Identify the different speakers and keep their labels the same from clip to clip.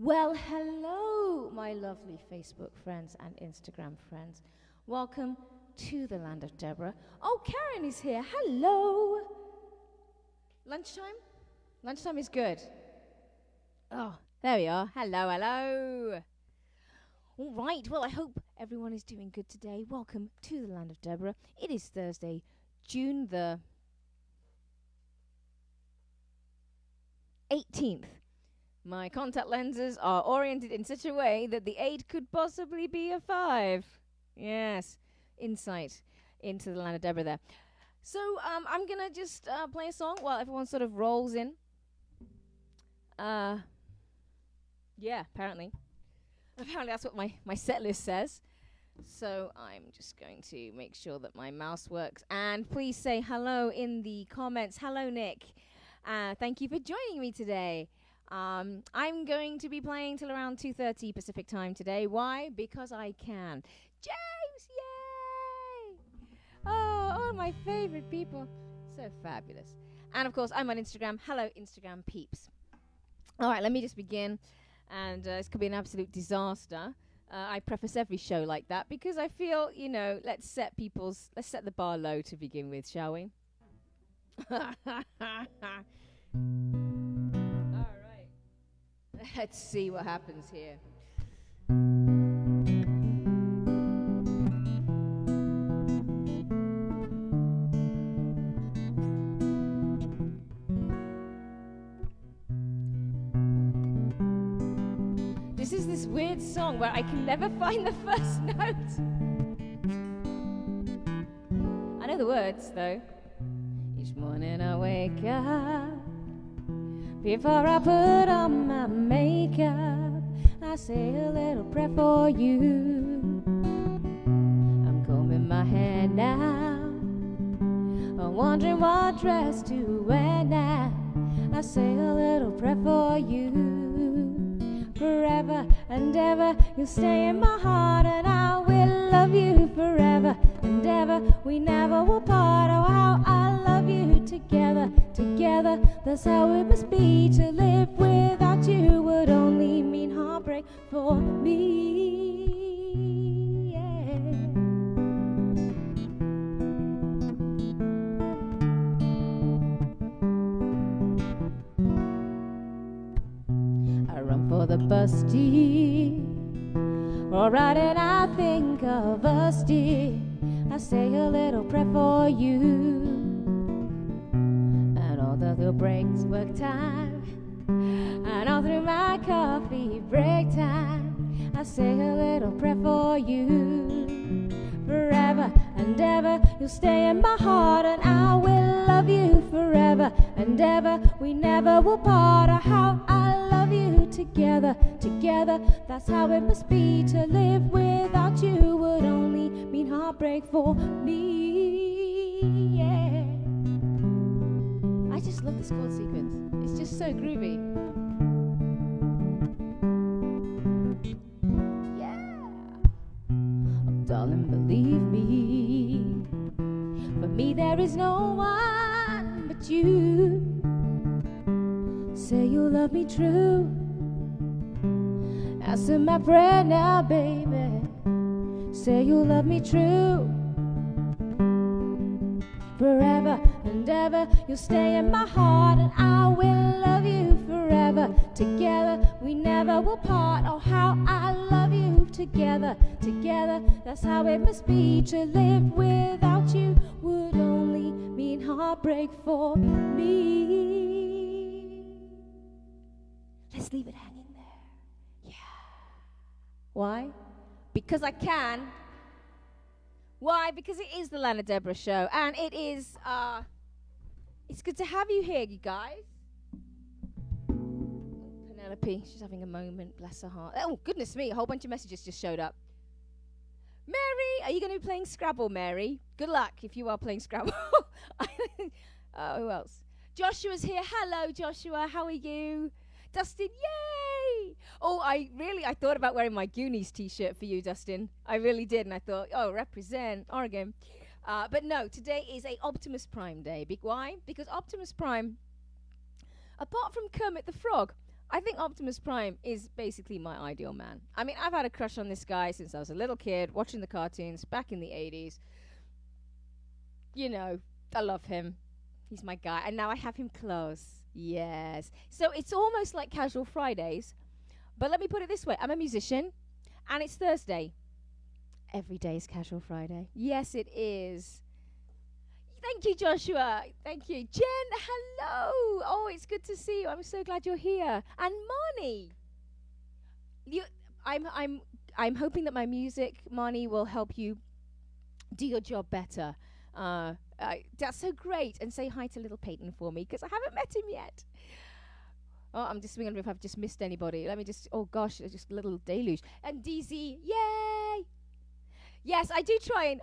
Speaker 1: Well, hello, my lovely Facebook friends and Instagram friends. Welcome to the Land of Deborah. Oh, Karen is here. Hello. Lunchtime? Lunchtime is good. Oh, there we are. Hello, hello. All right, well, I hope everyone is doing good today. Welcome to the Land of Deborah. It is Thursday, June the 18th. My contact lenses are oriented in such a way that the 8 could possibly be a 5. Yes, insight into the Land of Deborah there. So I'm going to just play a song while everyone sort of rolls in. Yeah, apparently. Apparently that's what my set list says. So I'm just going to make sure that my mouse works. And please say hello in the comments. Hello, Nick. Thank you for joining me today. I'm going to be playing till around 2:30 Pacific time today. Why? Because I can. James, yay! Oh, all my favorite people. So fabulous. And of course, I'm on Instagram. Hello, Instagram peeps. All right, let me just begin. And this could be an absolute disaster. I preface every show like that because I feel, let's set the bar low to begin with, shall we? Let's see what happens here. This is this weird song where I can never find the first note. I know the words, though. Each morning I wake up. Before I put on my makeup, I say a little prayer for you. I'm combing my hair now. I'm wondering what dress to wear now. I say a little prayer for you. Forever and ever, you'll stay in my heart, and I will love you forever and ever. We never will part. Oh, how I love you together, together. That's how it must be. To live without you would only mean heartbreak for me. Yeah. I run for the bus, dear. Alright, and I think of us, dear. I say a little prayer for you. And all the little breaks, work time, and all through my coffee break time, I say a little prayer for you. Forever and ever, you'll stay in my heart, and I will love you forever and ever. We never will part. Oh, how I love you together, together. That's how it must be. To live without you would only mean heartbreak for me. Yeah. I just love this chord sequence. It's just so groovy. Yeah. Oh, darling, believe me. For me, there is no one but you. Say you'll love me true. Answer my prayer now, baby. Say you'll love me true. Forever and ever, you'll stay in my heart, and I will love you forever. Together, we never will part. Oh, how I love you together, together. That's how it must be. To live without you would only mean heartbreak for me. Let's leave it hanging there. Yeah. Why? Because I can. Why? Because it is the Land of Deborah show, and it is, it's good to have you here, you guys. Penelope, she's having a moment, bless her heart. Oh, goodness me, a whole bunch of messages just showed up. Mary, are you going to be playing Scrabble, Mary? Good luck if you are playing Scrabble. Who else? Joshua's here. Hello, Joshua, how are you? Dustin, yay! Oh, I thought about wearing my Goonies t-shirt for you, Dustin. I really did, and I thought, oh, represent Oregon. But no, today is a Optimus Prime day. Why? Because Optimus Prime, apart from Kermit the Frog, I think Optimus Prime is basically my ideal man. I mean, I've had a crush on this guy since I was a little kid, watching the cartoons back in the 80s. You know, I love him. He's my guy. And now I have him close. Yes. So it's almost like Casual Fridays. But let me put it this way. I'm a musician, and it's Thursday. Every day is Casual Friday. Yes, it is. Thank you, Joshua. Thank you. Jen, hello. Oh, it's good to see you. I'm so glad you're here. And Marnie. I'm hoping that my music, Marnie, will help you do your job better. That's so great. And say hi to little Peyton for me, because I haven't met him yet. Oh, I'm just wondering if I've just missed anybody. Let me just, oh gosh, just a little deluge. And DZ, yay! Yes, I do try and,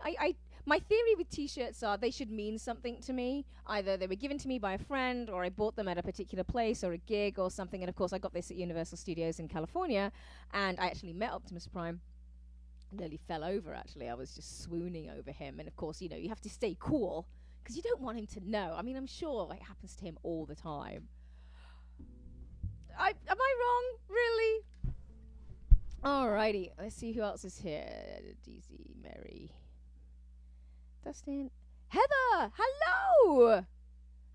Speaker 1: my theory with t-shirts are they should mean something to me. Either they were given to me by a friend, or I bought them at a particular place or a gig or something. And of course, I got this at Universal Studios in California, and I actually met Optimus Prime. I nearly fell over, actually. I was just swooning over him. And of course, you know, you have to stay cool, because you don't want him to know. I mean, I'm sure it happens to him all the time. Am I wrong? Really? Alrighty. Let's see who else is here. DZ, Mary. Dustin. Heather! Hello!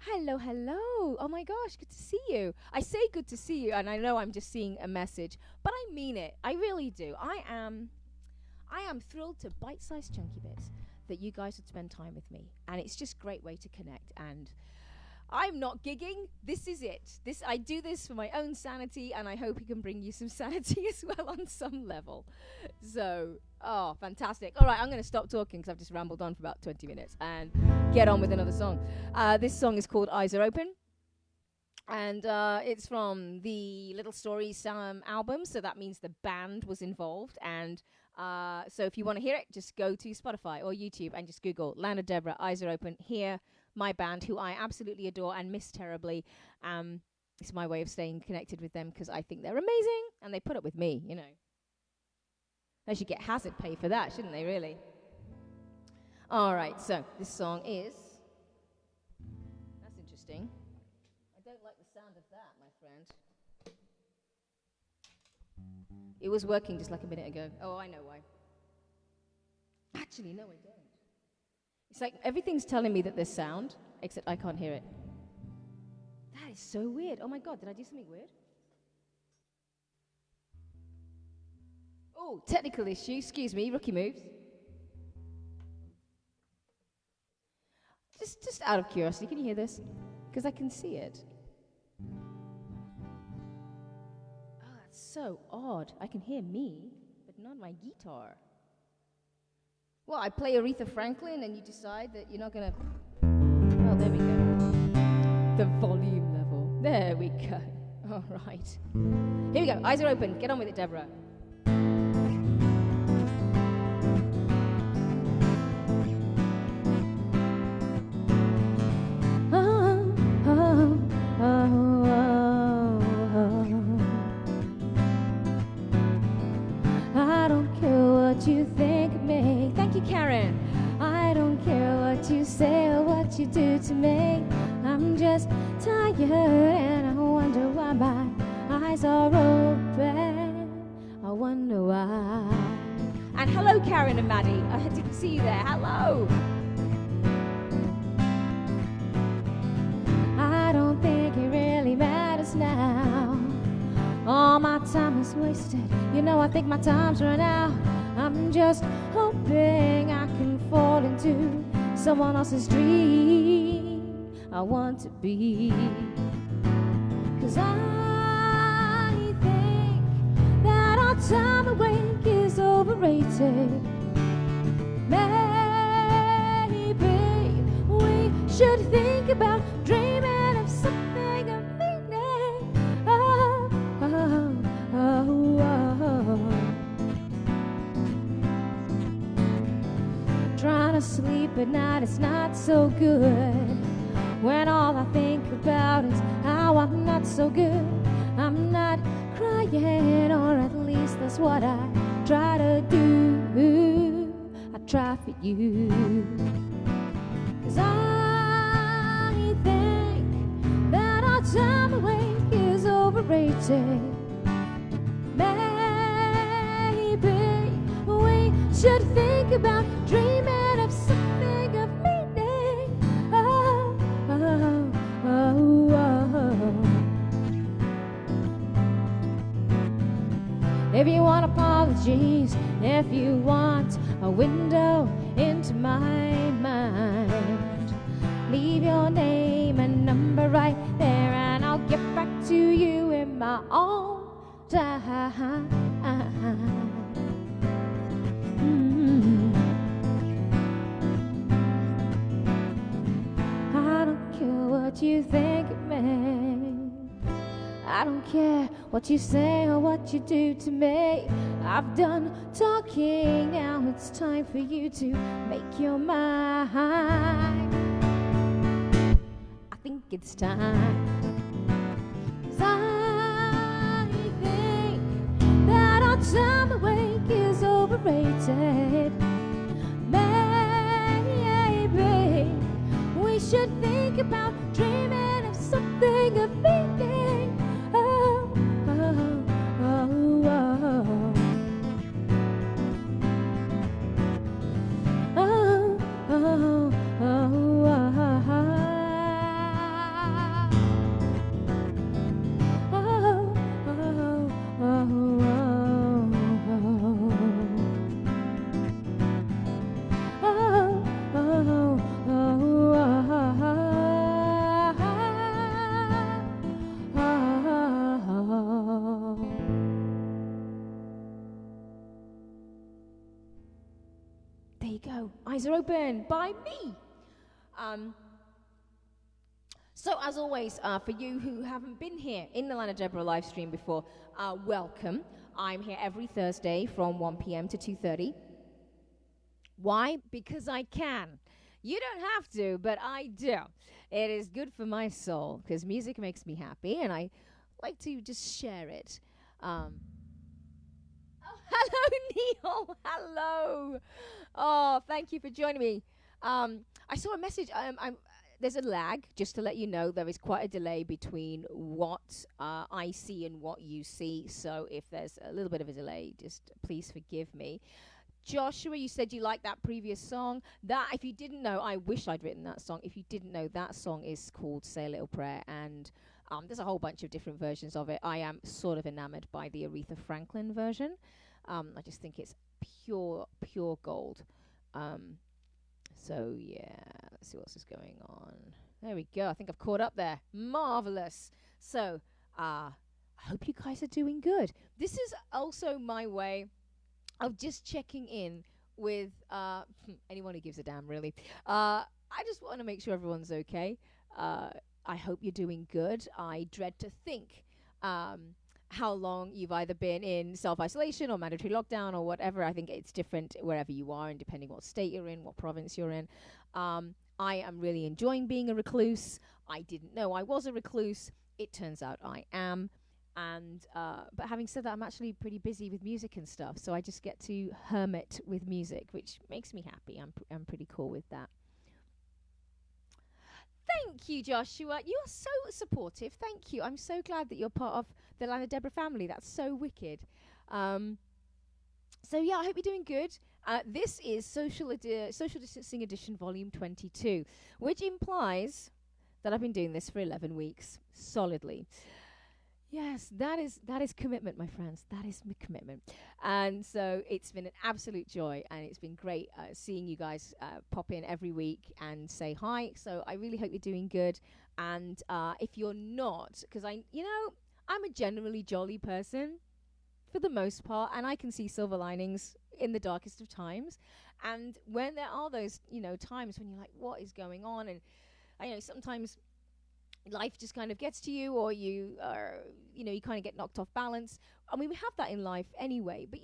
Speaker 1: Hello. Oh my gosh, good to see you. I say good to see you, and I know I'm just seeing a message, but I mean it. I really do. I am thrilled to bite-sized chunky bits that you guys would spend time with me. And it's just a great way to connect. And I'm not gigging. This is it. I do this for my own sanity, and I hope it can bring you some sanity as well on some level. So, oh, fantastic. All right, I'm going to stop talking because I've just rambled on for about 20 minutes and get on with another song. This song is called Eyes Are Open, and it's from the Little Stories album, so that means the band was involved. And so if you want to hear it, just go to Spotify or YouTube and just Google Land of Deborah, Eyes Are Open. Hear my band, who I absolutely adore and miss terribly. It's my way of staying connected with them because I think they're amazing, and they put up with me, you know. They should get hazard pay for that, shouldn't they, really? All right, so this song is... That's interesting. I don't like the sound of that, my friend. It was working just like a minute ago. Oh, I know why. Actually, no, I don't. It's like everything's telling me that there's sound, except I can't hear it. That is so weird. Oh my God, did I do something weird? Oh, technical issue. Excuse me, rookie moves. Just out of curiosity, can you hear this? Because I can see it. Oh, that's so odd. I can hear me, but not my guitar. Well, I play Aretha Franklin, and you decide that you're not going to... Well, there we go. The volume level. There we go. All right. Here we go. Eyes are open. Get on with it, Deborah. I don't care what you think of me. Thank you, Karen. I don't care what you say or what you do to me. I'm just tired and I wonder why my eyes are open. I wonder why. And hello, Karen and Maddie. I didn't see you there. Hello. I don't think it really matters now. All my time is wasted. You know, I think my time's run out. I'm just hoping I can fall into someone else's dream. I want to be. 'Cause I think that our time awake is overrated. Maybe we should think about dreaming of something of meaning. Oh, oh, oh, oh. Trying to sleep at night is not so good, when all I think about is how I'm not so good. I'm not crying, or at least that's what I try to do. I try for you. 'Cause I think that our time awake is overrated. overrated. Maybe we should think about dreaming of something of meaning. Oh, oh, oh, oh. If you want apologies, if you want a window into my mind, leave your name and number right there, and I'll get back to you in my own time. I don't care what you think of me. I don't care what you say or what you do to me. I've done talking, now it's time for you to make your mind. I think it's time. 'Cause I think that our time awake is overrated. Maybe we should think about dreaming of something of meaning. Oh, oh, oh, oh. Oh, oh, oh, oh. There you go. Eyes Are Open by me. So as always, for you who haven't been here in the Land of Deborah live stream before, welcome. I'm here every Thursday from 1 p.m. to 2:30. Why? Because I can. You don't have to, but I do. It is good for my soul because music makes me happy, and I like to just share it. Oh, hello, Neil. Hello. Oh, thank you for joining me. I saw a message. There's a lag, just to let you know. There is quite a delay between what I see and what you see. So if there's a little bit of a delay, just please forgive me. Joshua, you said you liked that previous song. That, if you didn't know, I wish I'd written that song. If you didn't know, that song is called Say a Little Prayer, and there's a whole bunch of different versions of it. I am sort of enamored by the Aretha Franklin version. I just think it's pure gold. So yeah, let's see what's going on. There we go. I think I've caught up there. Marvelous. So I hope you guys are doing good. This is also my way of just checking in with anyone who gives a damn, really. I just want to make sure everyone's okay. I hope you're doing good. I dread to think how long you've either been in self-isolation or mandatory lockdown or whatever. I think it's different wherever you are and depending what state you're in, what province you're in. I am really enjoying being a recluse. I didn't know I was a recluse. It turns out I am. And but having said that, I'm actually pretty busy with music and stuff, so I just get to hermit with music, which makes me happy. I'm pretty cool with that. Thank you, Joshua. You're so supportive. Thank you. I'm so glad that you're part of the Land of Deborah family. That's so wicked. So yeah, I hope you're doing good. This is Social Distancing Edition Volume 22, which implies that I've been doing this for 11 weeks solidly. Yes, that is commitment, my friends. That is commitment. And so it's been an absolute joy, and it's been great seeing you guys pop in every week and say hi. So I really hope you're doing good. And if you're not, because I'm a generally jolly person for the most part, and I can see silver linings in the darkest of times. And when there are those, times when you're like, what is going on? And sometimes life just kind of gets to you, or you kind of get knocked off balance. I mean, we have that in life anyway, but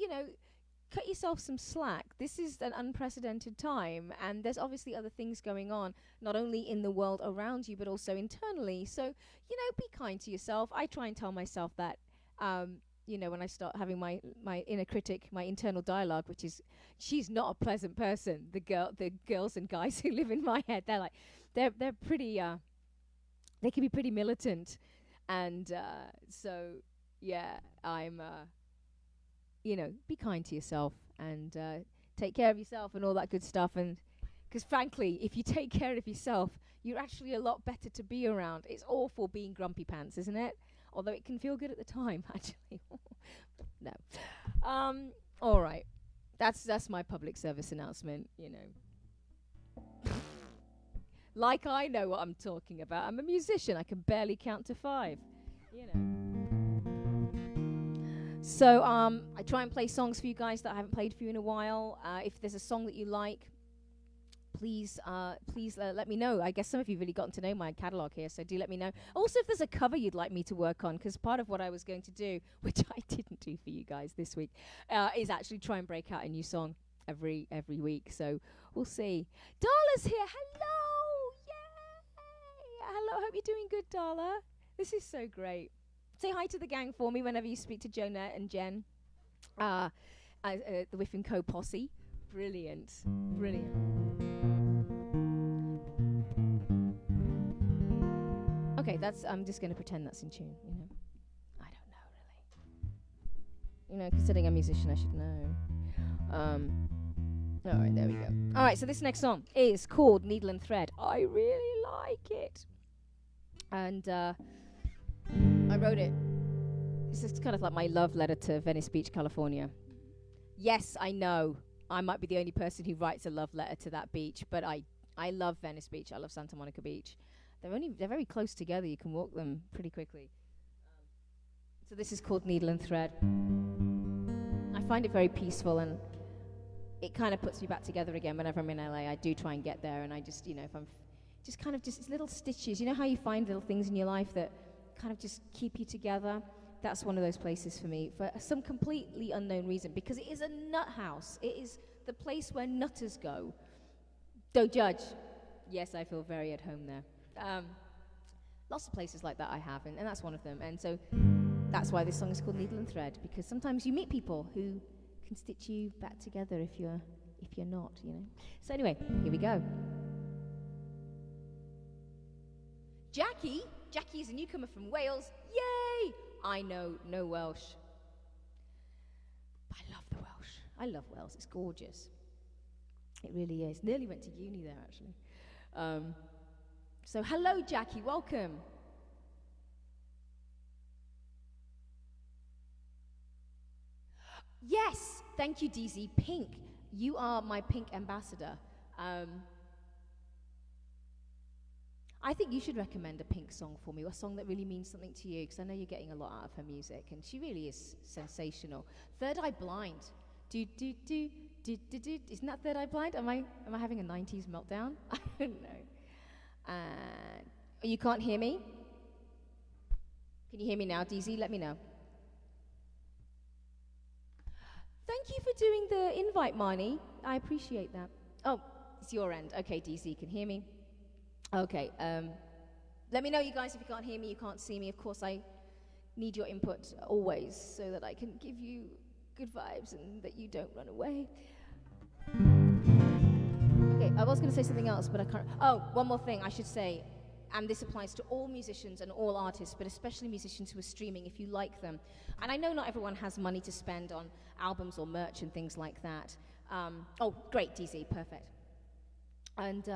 Speaker 1: cut yourself some slack. This is an unprecedented time, and there's obviously other things going on, not only in the world around you, but also internally. So, be kind to yourself. I try and tell myself that, when I start having my inner critic, my internal dialogue, which is, she's not a pleasant person. The girls and guys who live in my head, they're pretty, they can be pretty militant. And so, yeah, I'm, be kind to yourself and take care of yourself and all that good stuff. And because frankly, if you take care of yourself, you're actually a lot better to be around. It's awful being grumpy pants, isn't it? Although it can feel good at the time, actually. No. All right. That's my public service announcement, Like I know what I'm talking about. I'm a musician. I can barely count to 5, So I try and play songs for you guys that I haven't played for you in a while. If there's a song that you like, please let me know. I guess some of you have really gotten to know my catalog here, so do let me know. Also, if there's a cover you'd like me to work on, because part of what I was going to do, which I didn't do for you guys this week, is actually try and break out a new song every week. So we'll see. Darla's here. Hello. Yay. Hello. Hope you're doing good, Darla. This is so great. Say hi to the gang for me whenever you speak to Jonette and Jen. The Whiff & Co posse. Brilliant. Okay, I'm just going to pretend that's in tune, I don't know, really. Considering I'm a musician, I should know. All right, there we go. All right, so this next song is called Needle and Thread. I really like it. And I wrote it. This is kind of like my love letter to Venice Beach, California. Yes, I know. I might be the only person who writes a love letter to that beach, but I love Venice Beach. I love Santa Monica Beach. They're very close together. You can walk them pretty quickly. So this is called Needle and Thread. I find it very peaceful, and it kind of puts me back together again whenever I'm in LA. I do try and get there, and I just, if I'm just kind of just little stitches. You know how you find little things in your life that kind of just keep you together? That's one of those places for me, for some completely unknown reason, because it is a nut house. It is the place where nutters go. Don't judge. Yes, I feel very at home there. Lots of places like that I have, and that's one of them. And so that's why this song is called Needle and Thread, because sometimes you meet people who can stitch you back together if you're not, So anyway, here we go. Jackie is a newcomer from Wales. Yay! I know no Welsh. But I love the Welsh. I love Wales. It's gorgeous. It really is. Nearly went to uni there, actually. So hello, Jackie. Welcome. Yes. Thank you, DZ. Pink. You are my pink ambassador. I think you should recommend a Pink song for me, a song that really means something to you, because I know you're getting a lot out of her music, and she really is sensational. Third Eye Blind. Isn't that Third Eye Blind? Am I having a 90s meltdown? I don't know. You can't hear me? Can you hear me now, DZ? Let me know. Thank you for doing the invite, Marnie. I appreciate that. Oh, it's your end. Okay, DZ, can hear me? Okay, let me know, you guys, if you can't hear me, you can't see me. Of course, I need your input always so that I can give you good vibes and that you don't run away. Okay, I was going to say something else, but I can't. Oh, one more thing I should say, and this applies to all musicians and all artists, but especially musicians who are streaming, if you like them. And I know not everyone has money to spend on albums or merch and things like that. Oh, great, DZ, perfect. And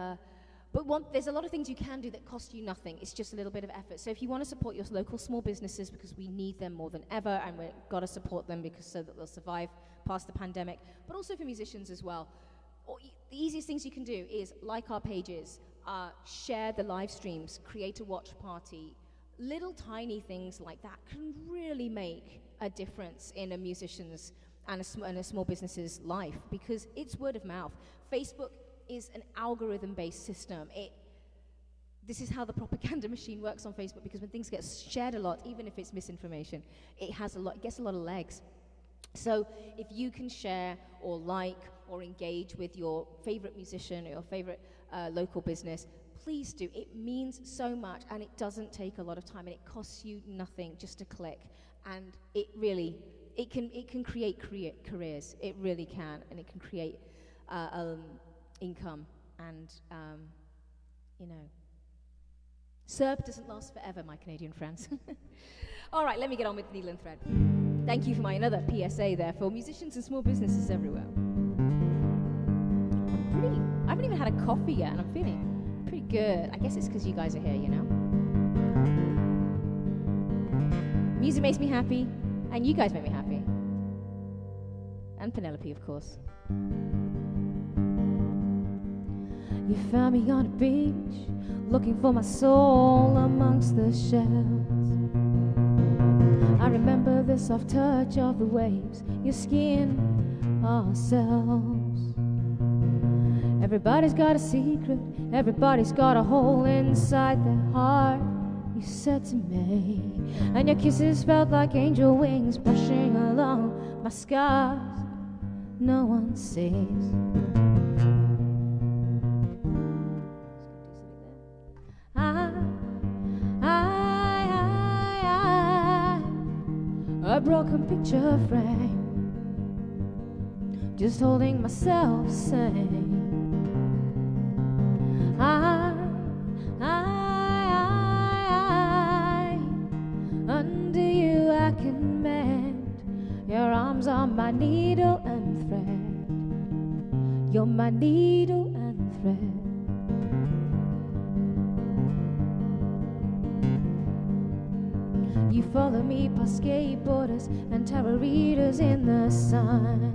Speaker 1: but there's a lot of things you can do that cost you nothing. It's just a little bit of effort. So if you want to support your local small businesses, because we need them more than ever, and we've got to support them so that they'll survive past the pandemic, but also for musicians as well. The easiest things you can do is like our pages, share the live streams, create a watch party. Little tiny things like that can really make a difference in a musician's and a small business's life, because it's word of mouth. Facebook is an algorithm-based system. This is how the propaganda machine works on Facebook, because when things get shared a lot, even if it's misinformation, it gets a lot of legs. So if you can share or like or engage with your favorite musician or your favorite local business, please do. It means so much, and it doesn't take a lot of time, and it costs you nothing, just a click. And it can create careers. It really can, and it can create income and SERP doesn't last forever, my Canadian friends. All right, let me get on with needle and thread. Thank you for my another PSA there for musicians and small businesses everywhere. I haven't even had a coffee yet, and I'm feeling pretty good. I guess it's because you guys are here, you know? Music makes me happy, and you guys make me happy. And Penelope, of course. You found me on a beach, looking for my soul amongst the shells. I remember the soft touch of the waves, your skin, ourselves. Everybody's got a secret, everybody's got a hole inside their heart, you said to me. And your kisses felt like angel wings brushing along my scars no one sees. A broken picture frame, just holding myself sane. Under you I can mend. Your arms are my needle and thread. You're my needle and thread. You follow me past skateboarders and tarot readers in the sun.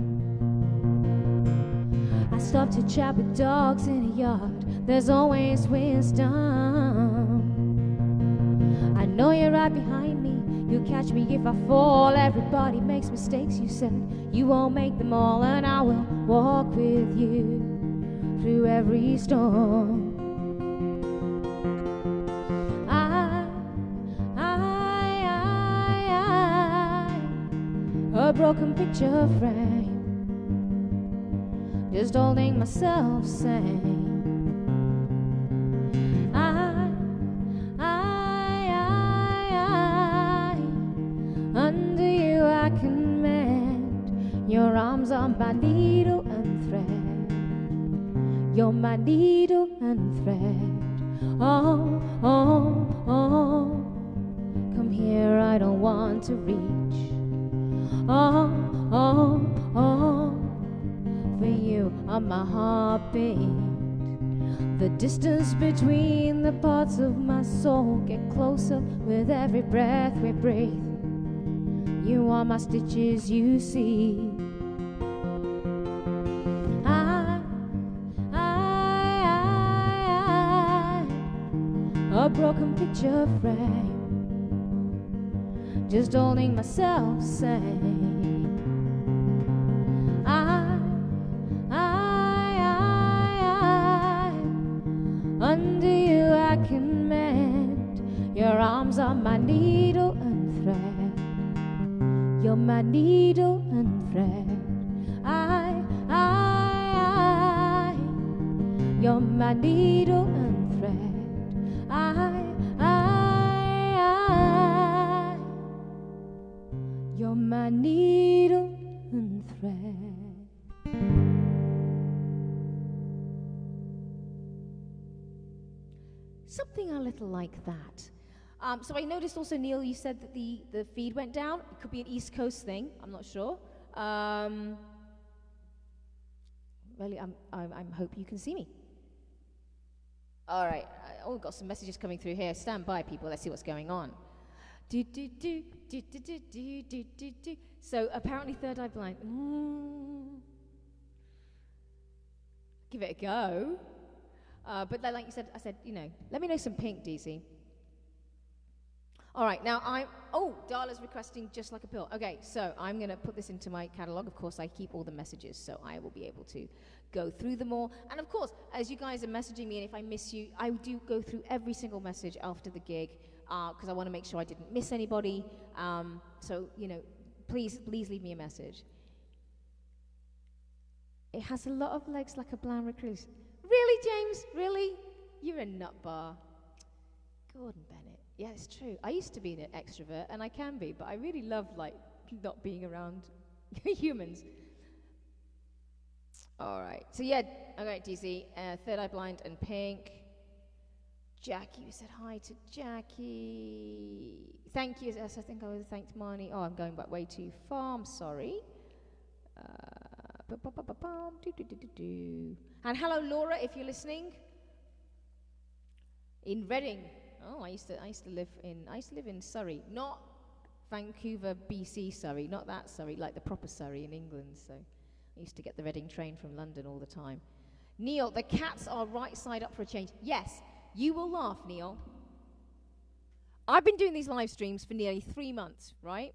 Speaker 1: I stop to chat with dogs in a yard. There's always wisdom. I know you're right behind me. You'll catch me if I fall. Everybody makes mistakes, you said. You won't make them all, and I will walk with you through every storm. A broken picture frame, just holding myself sane. Under you I can mend. Your arms are my needle and thread. You're my needle and thread. Oh, oh, oh. Come here, I don't want to reach. Oh, oh, oh, for you are my heartbeat. The distance between the parts of my soul get closer with every breath we breathe. You are my stitches, you see. A broken picture frame, just holding myself sane. Under you I can mend. Your arms are my needle and thread. You're my needle and thread. You're my needle and thread. You're my needle and thread. Something a little like that. So I noticed also, Neil, you said that the feed went down. It could be an East Coast thing. I'm not sure. Really, I hope you can see me. All right. We've got some messages coming through here. Stand by, people. Let's see what's going on. So apparently Third Eye Blind. Give it a go. But like you said, I said, let me know some Pink, DC. All right, now Darla's requesting Just Like a Pill. Okay, so I'm going to put this into my catalog. Of course, I keep all the messages, so I will be able to go through them all. And of course, as you guys are messaging me, and if I miss you, I do go through every single message after the gig, because I want to make sure I didn't miss anybody. So, please leave me a message. It has a lot of legs like a brown recluse. Really, James? Really? You're a nut bar. Gordon Bennett. Yeah, it's true. I used to be an extrovert, and I can be, but I really love, not being around humans. All right. So, yeah. All right, DC. Third Eye Blind and Pink. Jackie, you said hi to Jackie. Thank you. Yes, I think I would have thanked Marnie. Oh, I'm going back way too far. I'm sorry. And hello, Laura, if you're listening. In Reading. Oh, I used to live in Surrey, not Vancouver, BC Surrey, not that Surrey, like the proper Surrey in England. So I used to get the Reading train from London all the time. Neil, the cats are right side up for a change. Yes, you will laugh, Neil. I've been doing these live streams for nearly 3 months, right?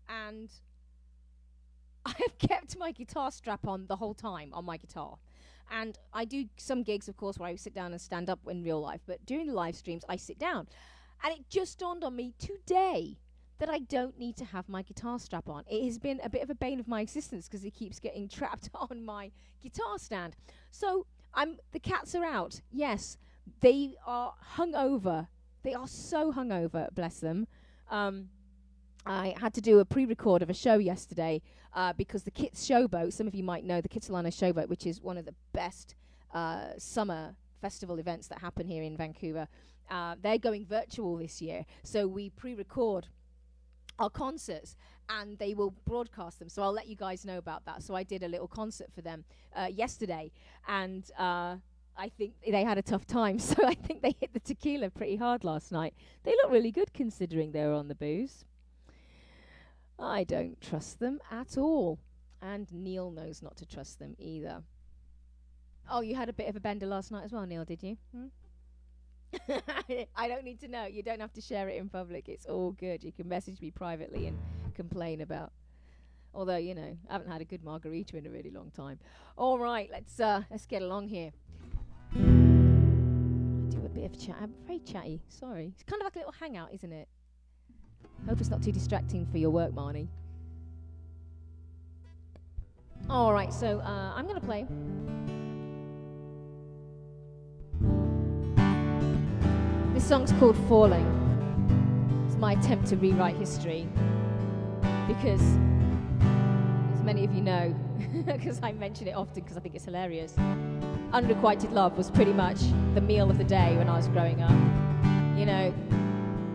Speaker 1: And I have kept my guitar strap on the whole time on my guitar. And I do some gigs, of course, where I sit down and stand up in real life. But during the live streams, I sit down. And it just dawned on me today that I don't need to have my guitar strap on. It has been a bit of a bane of my existence because it keeps getting trapped on my guitar stand. So the cats are out. Yes, they are hungover. They are so hungover, bless them. I had to do a pre-record of a show yesterday because the Kits Showboat, some of you might know the Kitsilano Showboat, which is one of the best summer festival events that happen here in Vancouver. They're going virtual this year, so we pre-record our concerts and they will broadcast them. So I'll let you guys know about that. So I did a little concert for them yesterday, and I think they had a tough time. So I think they hit the tequila pretty hard last night. They look really good considering they were on the booze. I don't trust them at all. And Neil knows not to trust them either. Oh, you had a bit of a bender last night as well, Neil, did you? I don't need to know. You don't have to share it in public. It's all good. You can message me privately and complain about. Although, you know, I haven't had a good margarita in a really long time. All right, let's get along here. Do a bit of chat. I'm very chatty. Sorry. It's kind of like a little hangout, isn't it? Hope it's not too distracting for your work, Marnie. All right, so I'm going to play. This song's called Falling. It's my attempt to rewrite history because, as many of you know, because I mention it often because I think it's hilarious, unrequited love was pretty much the meal of the day when I was growing up. You know,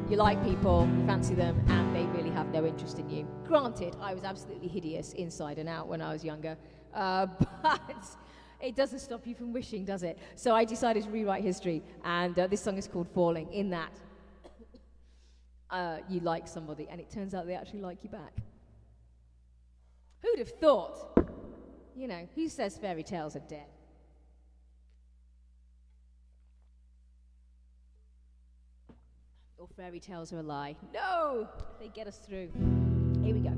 Speaker 1: you like people, you fancy them, and they really have no interest in you. Granted, I was absolutely hideous inside and out when I was younger, but it doesn't stop you from wishing, does it? So I decided to rewrite history, and this song is called Falling, in that you like somebody, and it turns out they actually like you back. Who'd have thought? You know, who says fairy tales are dead? Or fairy tales are a lie. No! They get us through. Here we go.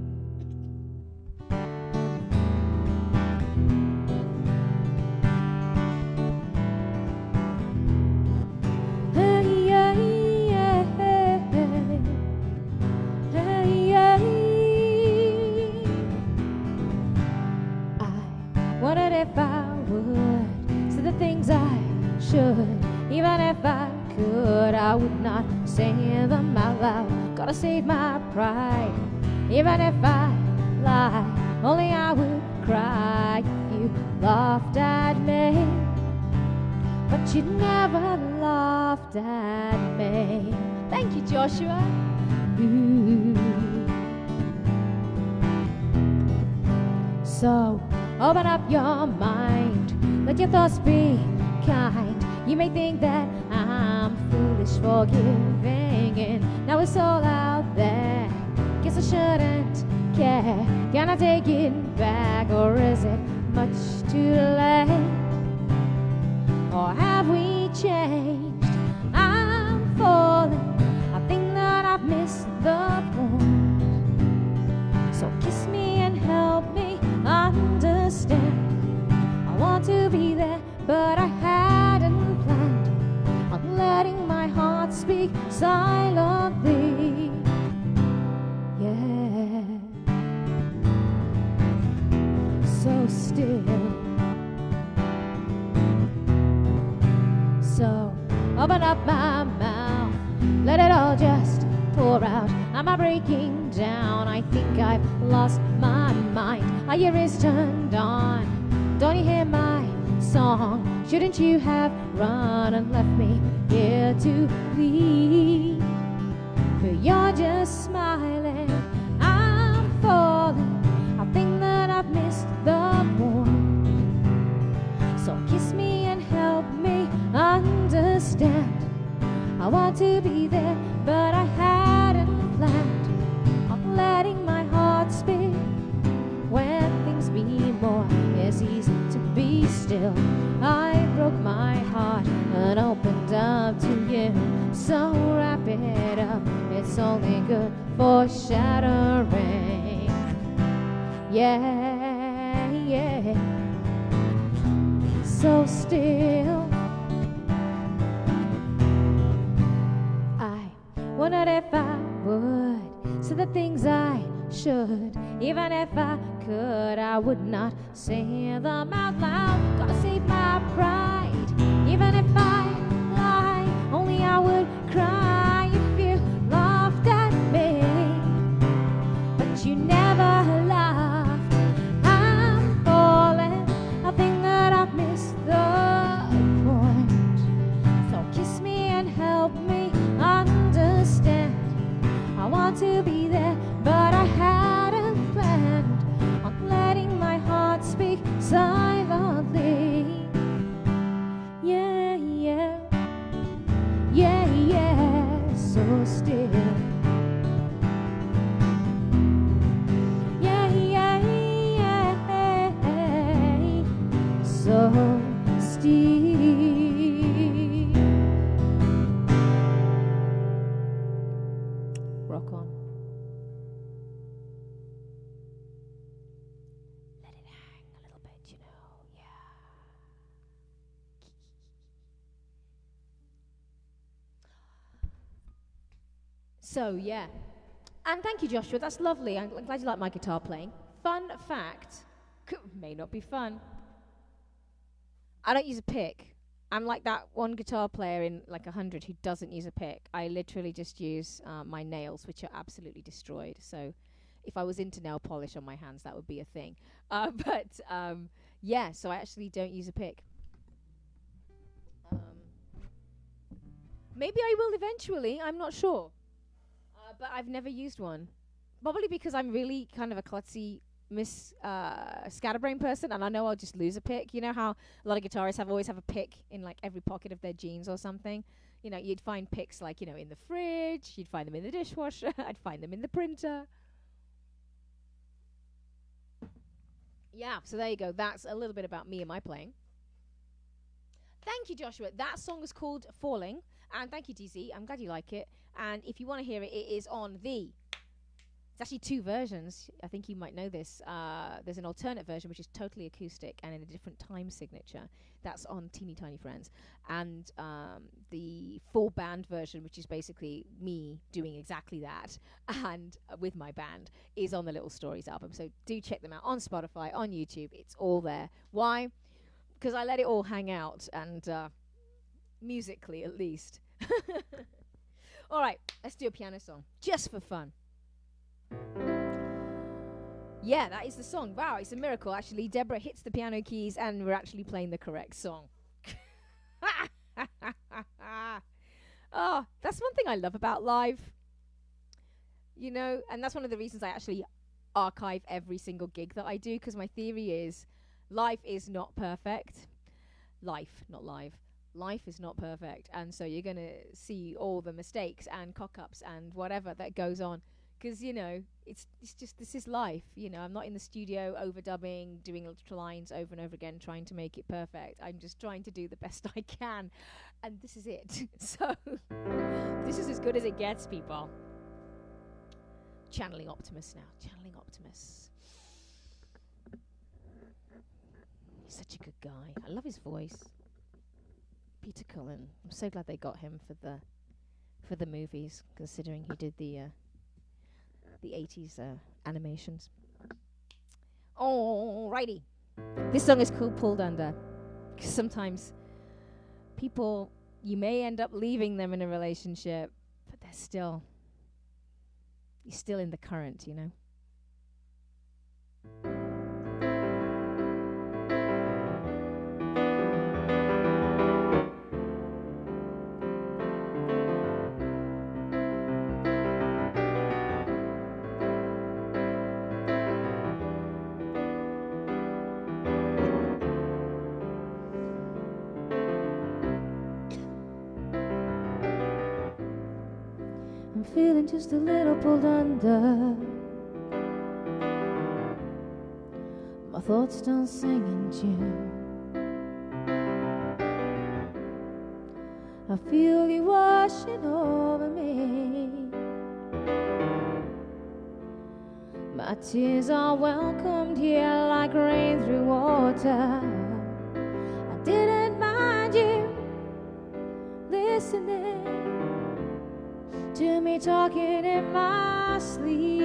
Speaker 1: I wondered if I would say the things I should, even if I could, I would not say them out loud. Gotta save my pride. Even if I lie, only I would cry if you laughed at me. But you never laughed at me. Thank you, Joshua. Ooh. So open up your mind, let your thoughts be kind. You may think that I'm foolish for giving in. Now it's all out there. Guess I shouldn't care. Can I take it back, or is it much too late? Or have we changed? I'm falling. I think that I've missed the point. So kiss me and help me understand. I want to be there, but I hadn't planned on letting my heart speak silently. Yeah. So still. So open up my mouth, let it all just pour out. Am I breaking down? I think I've lost my mind. Are your ears turned on? Don't you hear my song? Shouldn't you have run and left me here to plead, but you're just smiling. I'm falling. I think that I've missed the point. So kiss me and help me understand. I want to be there, but I hadn't planned on letting my heart speak. When things mean more, it's easy to be still. I broke my heart and opened up to you. So wrap it up, it's only good for shattering. Yeah, yeah. So still, I wondered if I would say the things I should. Even if I could, I would not say them out loud. Gotta save my pride. Even if I lie, only I would cry if you laughed at me. But you never laughed. I'm falling. I think that I've missed the point. So kiss me and help me understand. I want to be there, but I hadn't planned on letting my heart speak silently. Yeah, yeah, yeah, yeah, so still. Yeah, yeah, yeah, so still. Rock on. Let it hang a little bit, you know, yeah. So, yeah. And thank you, Joshua, that's lovely. I'm glad you like my guitar playing. Fun fact, may not be fun. I don't use a pick. I'm like that one guitar player in like 100 who doesn't use a pick. I literally just use my nails, which are absolutely destroyed. So if I was into nail polish on my hands, that would be a thing. Yeah, so I actually don't use a pick. Maybe I will eventually, I'm not sure. But I've never used one. Probably because I'm really kind of a klutzy scatterbrain person, and I know I'll just lose a pick. You know how a lot of guitarists always have a pick in like every pocket of their jeans or something. You know, you'd find picks like, you know, in the fridge, you'd find them in the dishwasher, I'd find them in the printer. Yeah, so there you go. That's a little bit about me and my playing. Thank you, Joshua. That song is called Falling, and thank you, DZ. I'm glad you like it. And if you want to hear it, it is on the... It's actually two versions. I think you might know this. There's an alternate version, which is totally acoustic and in a different time signature. That's on Teeny Tiny Friends. And the full band version, which is basically me doing exactly that, and with my band, is on the Little Stories album. So do check them out on Spotify, on YouTube. It's all there. Why? Because I let it all hang out, and musically at least. All right, let's do a piano song, just for fun. Yeah, that is the song. Wow, it's a miracle, actually. Deborah hits the piano keys, and we're actually playing the correct song. Oh, that's one thing I love about live. You know, and that's one of the reasons I actually archive every single gig that I do, because my theory is life is not perfect. Life, not live. Life is not perfect, and so you're going to see all the mistakes and cock-ups and whatever that goes on. Because, you know, it's just, this is life. You know, I'm not in the studio overdubbing, doing little lines over and over again, trying to make it perfect. I'm just trying to do the best I can. And this is it. So, this is as good as it gets, people. Channeling Optimus now. Channeling Optimus. He's such a good guy. I love his voice. Peter Cullen. I'm so glad they got him for the movies, considering he did the 80s animations. Alrighty. This song is called Pulled Under. Because sometimes people, you may end up leaving them in a relationship, but you're still in the current, you know. feeling just a little pulled under. My thoughts don't sing in tune. I feel you washing over me. My tears are welcomed here like rain through water. I didn't mind you listening to me talking in my sleep.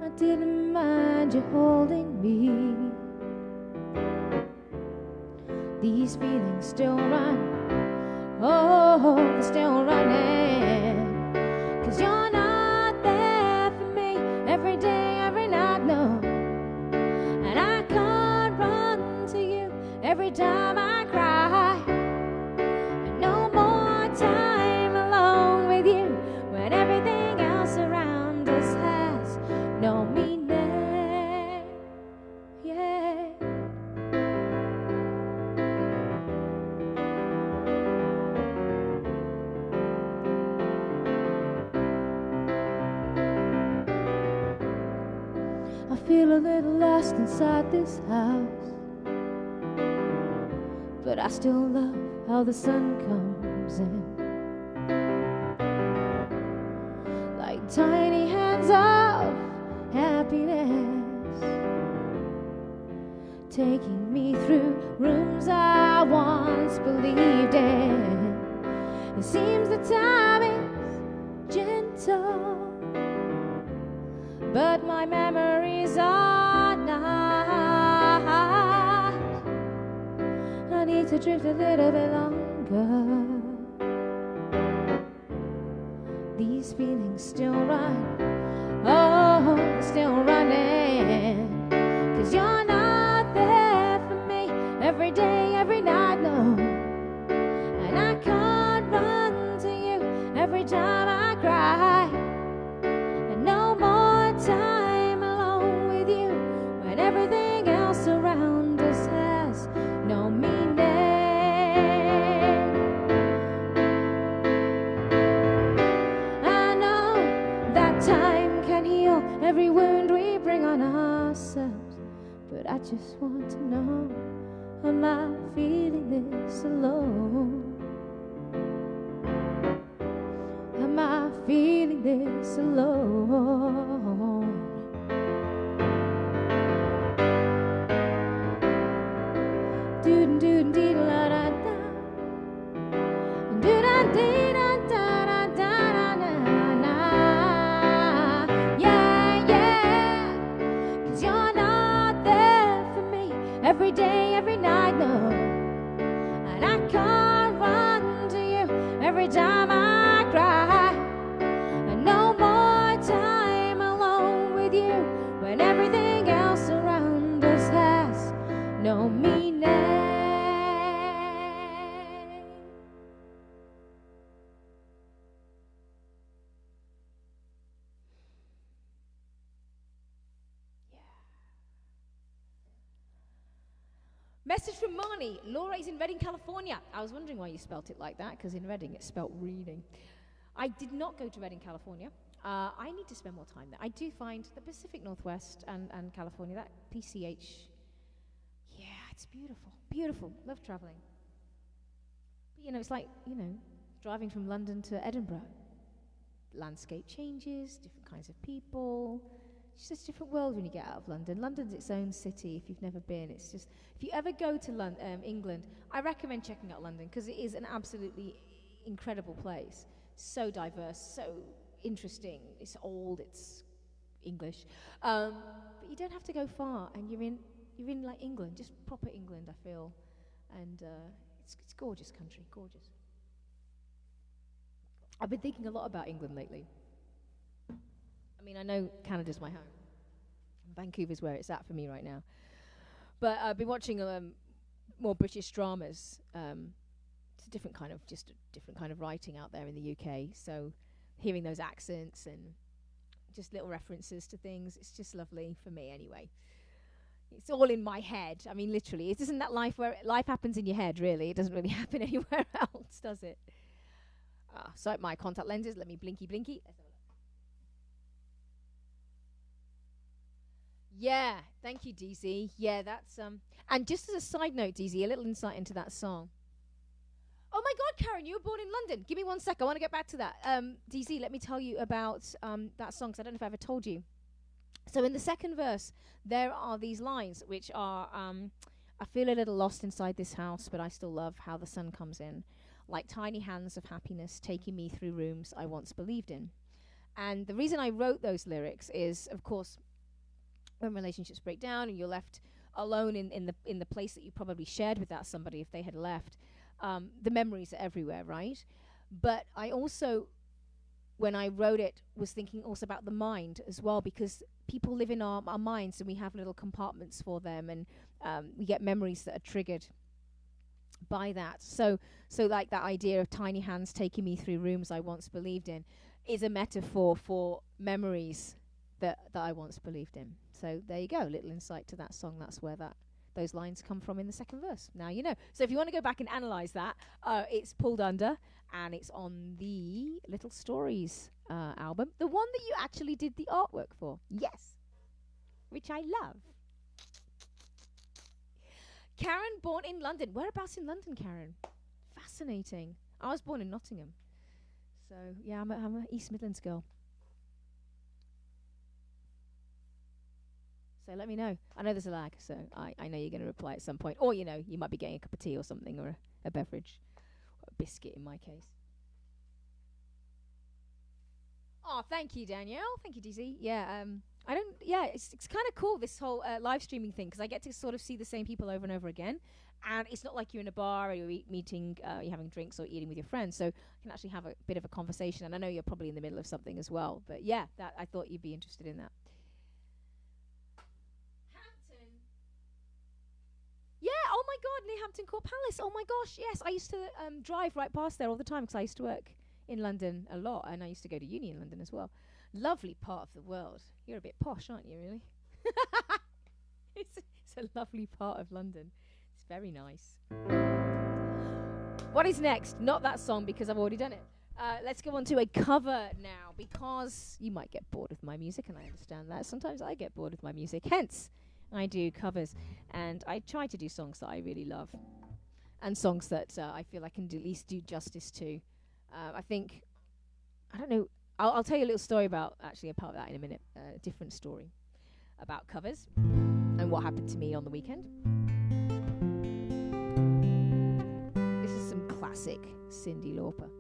Speaker 1: I didn't mind you holding me. These feelings still run, oh, they're still running. 'Cause you're not there for me every day, every night, no. And I can't run to you every time I cry. And no more time alone with you when everything else around us has no meaning. Yeah. I feel a little lost inside this house, but I still love how the sun comes in, like tiny hands of happiness, taking me through rooms I once believed in. It seems the time is gentle, but my memories are not. I need to drift a little bit longer. These feelings still run, oh, they're still running. 'Cause you're not there for me every day, every night, no. And I can't run to you every time I cry. And no more time alone with you when everything else around us has no meaning. I know that time can heal every wound we bring on ourselves, but I just want to know, am I feeling this alone? Am I feeling this alone? Doo doo dee da da da, doo da dee da da da da da. Yeah, yeah. 'Cause you're not there for me every day, every night, no. And I can't run to you every time I cry. And no more time alone with you when everything else around us has no meaning. Message from Marnie. Laura is in Reading, California. I was wondering why you spelt it like that, because in Reading it's spelt reading. I did not go to Reading, California. I need to spend more time there. I do find the Pacific Northwest and California, that PCH, yeah, it's beautiful. Beautiful. Love traveling. But, it's like, driving from London to Edinburgh. Landscape changes, different kinds of people. It's just a different world when you get out of London. London's its own city if you've never been. It's just, if you ever go to England, I recommend checking out London because it is an absolutely incredible place. So diverse, so interesting. It's old, it's English. But you don't have to go far, and you're in like England, just proper England, I feel. And it's gorgeous country, gorgeous. I've been thinking a lot about England lately. I mean, I know Canada's my home. Vancouver's where it's at for me right now. But I've been watching more British dramas. It's a different kind of writing out there in the UK. So hearing those accents and just little references to things, it's just lovely for me anyway. It's all in my head. I mean, literally. It isn't that life where life happens in your head, really. It doesn't really happen anywhere else, does it? So my contact lenses. Let me blinky. Let's have a look. Yeah, thank you, DZ. Yeah, that's And just as a side note, DZ, a little insight into that song. Oh my God, Karen, you were born in London. Give me 1 sec. I want to get back to that. DZ, let me tell you about that song, because I don't know if I ever told you. So in the second verse, there are these lines which are, I feel a little lost inside this house, but I still love how the sun comes in, like tiny hands of happiness taking me through rooms I once believed in. And the reason I wrote those lyrics is, of course, when relationships break down and you're left alone in the place that you probably shared with that somebody if they had left, the memories are everywhere, right? But I also, when I wrote it, was thinking also about the mind as well, because people live in our minds and we have little compartments for them, and we get memories that are triggered by that. So like that idea of tiny hands taking me through rooms I once believed in is a metaphor for memories that I once believed in. So there you go, little insight to that song. That's where those lines come from in the second verse. Now you know. So if you want to go back and analyse that, it's pulled under, and it's on the Little Stories album, the one that you actually did the artwork for. Yes, which I love. Karen, born in London. Whereabouts in London, Karen? Fascinating. I was born in Nottingham. So yeah, I'm a East Midlands girl. So let me know. I know there's a lag, so I know you're going to reply at some point. Or, you know, you might be getting a cup of tea or something, or a beverage. Or a biscuit in my case. Oh, thank you, Danielle. Thank you, DZ. Yeah, it's kind of cool, this whole live streaming thing, because I get to sort of see the same people over and over again. And it's not like you're in a bar or you're meeting, you're having drinks or eating with your friends. So you can actually have a bit of a conversation. And I know you're probably in the middle of something as well. But yeah, I thought you'd be interested in that. Yeah, oh my God, near Hampton Court Palace. Oh my gosh, yes. I used to drive right past there all the time because I used to work in London a lot, and I used to go to uni in London as well. Lovely part of the world. You're a bit posh, aren't you, really? It's a lovely part of London. It's very nice. What is next? Not that song, because I've already done it. Let's go on to a cover now, because you might get bored with my music, and I understand that. Sometimes I get bored with my music. Hence, I do covers, and I try to do songs that I really love, and songs that I feel I can at least do justice to. I don't know, I'll tell you a little story about that in a minute, a different story about covers and what happened to me on the weekend. This is some classic Cyndi Lauper.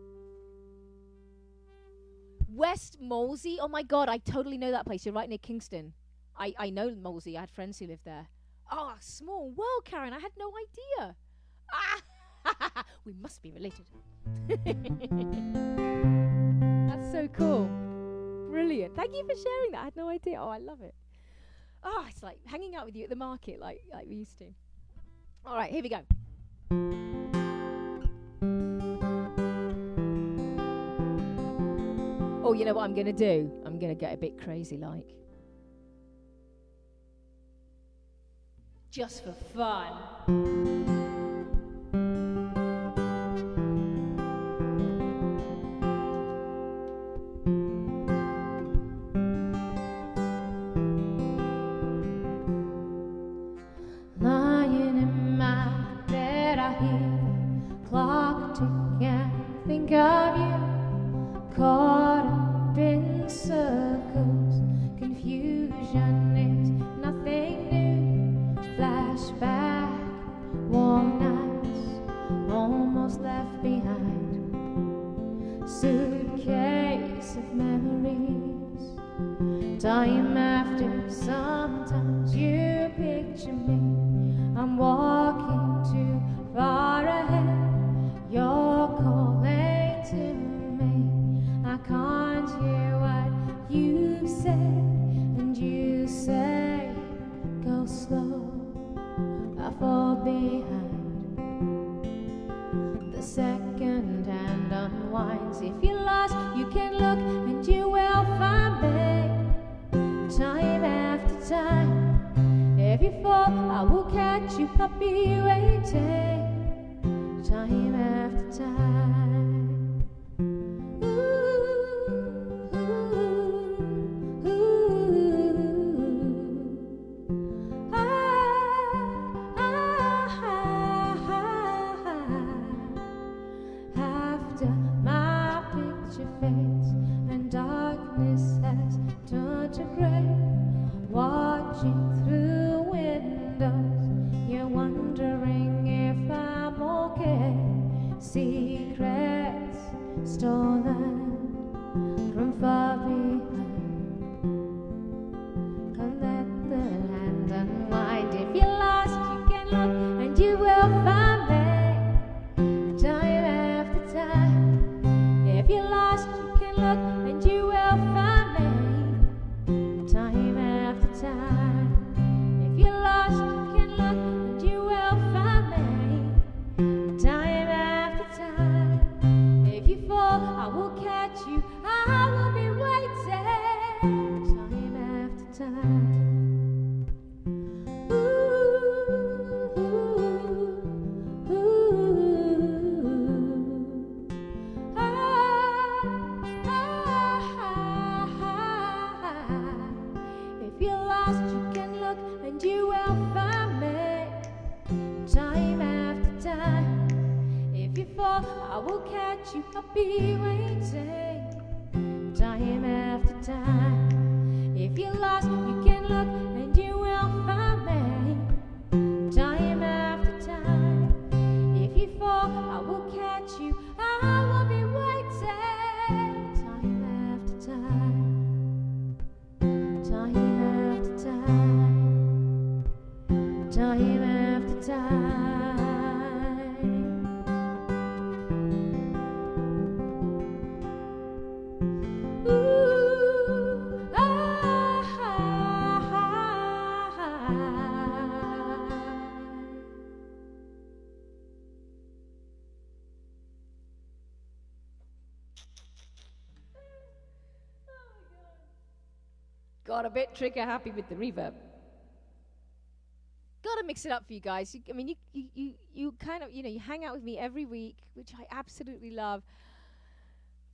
Speaker 1: West Molesey, oh my God, I totally know that place. You're right near Kingston. I know Molesey. I had friends who lived there. Oh, small world, Karen. I had no idea. We must be related. That's so cool. Brilliant. Thank you for sharing that. I had no idea. Oh, I love it. Oh, it's like hanging out with you at the market like we used to. All right, here we go. Oh, you know what I'm going to do? I'm going to get a bit crazy like. Just for fun. Lying in my bed, I hear the clock tick and think of you. Caught up in circles, confusion is nothing new. Flashback, warm nights, almost left behind. Suitcase of memories, time after sometimes you picture me. I'm walking too far ahead, you're calling to me. I can't hear what you've said, and you say, go slow, I fall behind. The second hand unwinds. If you're lost, you can look and you will find me. Time after time, if you fall, I will catch you, I'll be waiting. Time after time. future fades and darkness has turned to gray. Watching through windows, you're wondering if I'm okay. Secrets stolen from far behind. And let the hand unwind. If you're lost, you can look and you will find me. Time after time. If you're lost, you can look and you will find me. Time after time. If you're lost, you can look and you will find me. Time after time. If you fall, I will catch you. I will be waiting. Time after time. Ooh, ooh, ooh. If you're lost, you can look and you will find me. Time after time. If you fall, I will catch you. I'll be waiting. Time after time. If you're lost, you can look and you will find me. Time after time. If you fall, I will catch you. I will be waiting. Time after time. Time after time. Time after time. Ooh, got a bit trigger happy with the reverb. Gotta mix it up for you guys. You kind of, you hang out with me every week, which I absolutely love.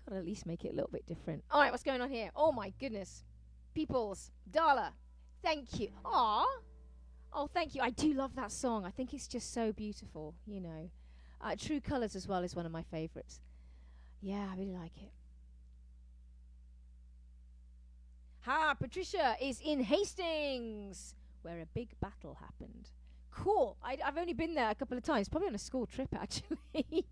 Speaker 1: Gotta at least make it a little bit different. All right, what's going on here? Oh my goodness. Peoples, Darla, thank you. Aw. Oh, thank you. I do love that song. I think it's just so beautiful, True Colors as well is one of my favorites. Yeah, I really like it. Patricia is in Hastings, where a big battle happened. Cool. I've only been there a couple of times, probably on a school trip, actually.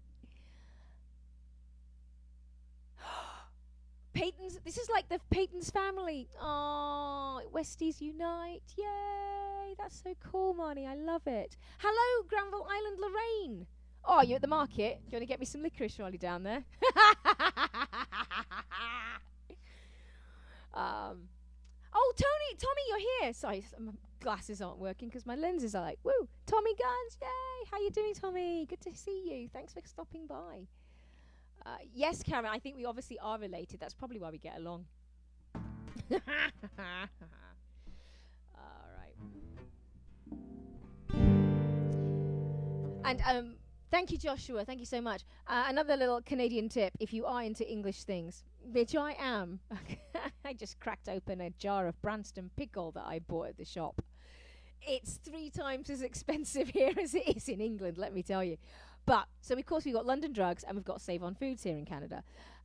Speaker 1: Peyton's, this is like the Peyton's family. Oh, Westies unite. Yay. That's so cool, Marnie. I love it. Hello, Granville Island, Lorraine. Oh, you're at the market. Do you want to get me some licorice while you're down there? Oh, Tommy, you're here. Sorry, my glasses aren't working because my lenses are like, woo. Tommy Guns, yay. How you doing, Tommy? Good to see you. Thanks for stopping by. Yes, Karen, I think we obviously are related. That's probably why we get along. All right. And thank you, Joshua. Thank you so much. Another little Canadian tip, if you are into English things, which I am. I just cracked open a jar of Branston pickle that I bought at the shop. It's 3 times as expensive here as it is in England, let me tell you. But, so of course we've got London Drugs and we've got Save On Foods here in Canada.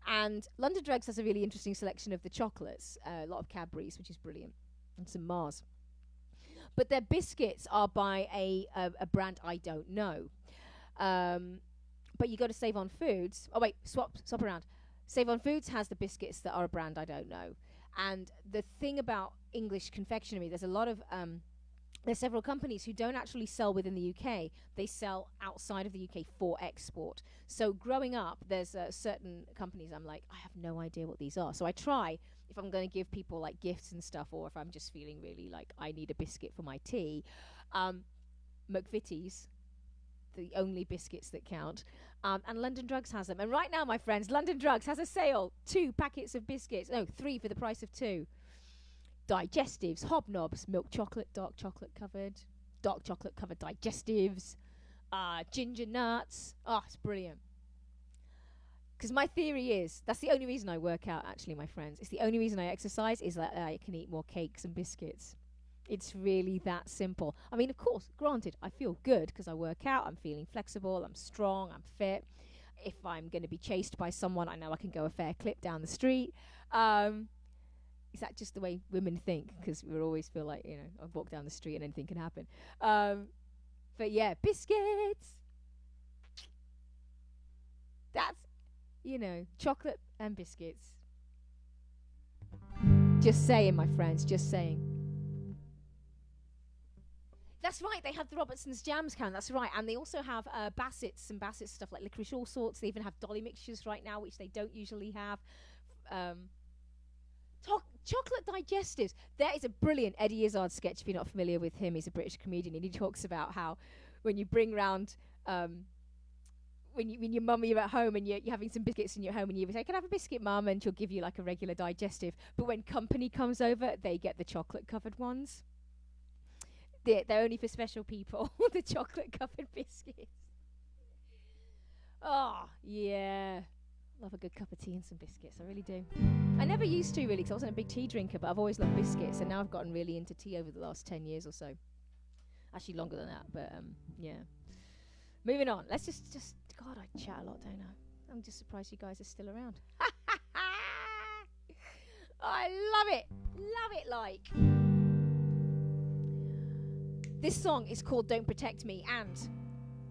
Speaker 1: And London Drugs has a really interesting selection of the chocolates, a lot of Cadbury's, which is brilliant, and some Mars. But their biscuits are by a brand I don't know. But you go to Save On Foods. Oh, wait, swap around. Save On Foods has the biscuits that are a brand I don't know. And the thing about English confectionery, there's a lot of... there's several companies who don't actually sell within the UK. They sell outside of the UK for export. So growing up, there's certain companies I'm like, I have no idea what these are. So I try, if I'm going to give people like gifts and stuff, or if I'm just feeling really like I need a biscuit for my tea, McVitie's, the only biscuits that count. And London Drugs has them. And right now, my friends, London Drugs has a sale. 2 packets of biscuits. No, 3 for the price of 2. Digestives, hobnobs, milk chocolate, dark chocolate covered digestives, ginger nuts. Oh, it's brilliant. Because my theory is, that's the only reason I work out, actually, my friends. It's the only reason I exercise is that I can eat more cakes and biscuits. It's really that simple. I mean, of course, granted, I feel good because I work out. I'm feeling flexible. I'm strong. I'm fit. if I'm going to be chased by someone, I know I can go a fair clip down the street. Is that just the way women think? Because we always feel like, I walk down the street and anything can happen. But yeah, biscuits. That's, chocolate and biscuits. Just saying, my friends, just saying. That's right, they have the Robertson's Jams can, that's right. And they also have Bassett's stuff like licorice all sorts. They even have Dolly mixtures right now, which they don't usually have. Chocolate digestives. There is a brilliant Eddie Izzard sketch, if you're not familiar with him. He's a British comedian, and he talks about how when you bring round... when your mum, you're at home and you're having some biscuits in your home and you say, can I have a biscuit, mum? And she'll give you like a regular digestive. But when company comes over, they get the chocolate-covered ones. They're only for special people, the chocolate-covered biscuits. Oh, yeah. Love a good cup of tea and some biscuits, I really do. I never used to, really, because I wasn't a big tea drinker, but I've always loved biscuits, and now I've gotten really into tea over the last 10 years or so. Actually, longer than that, but, yeah. Moving on. Let's just God, I chat a lot, don't I? I'm just surprised you guys are still around. I love it. Love it, like. This song is called Don't Protect Me, and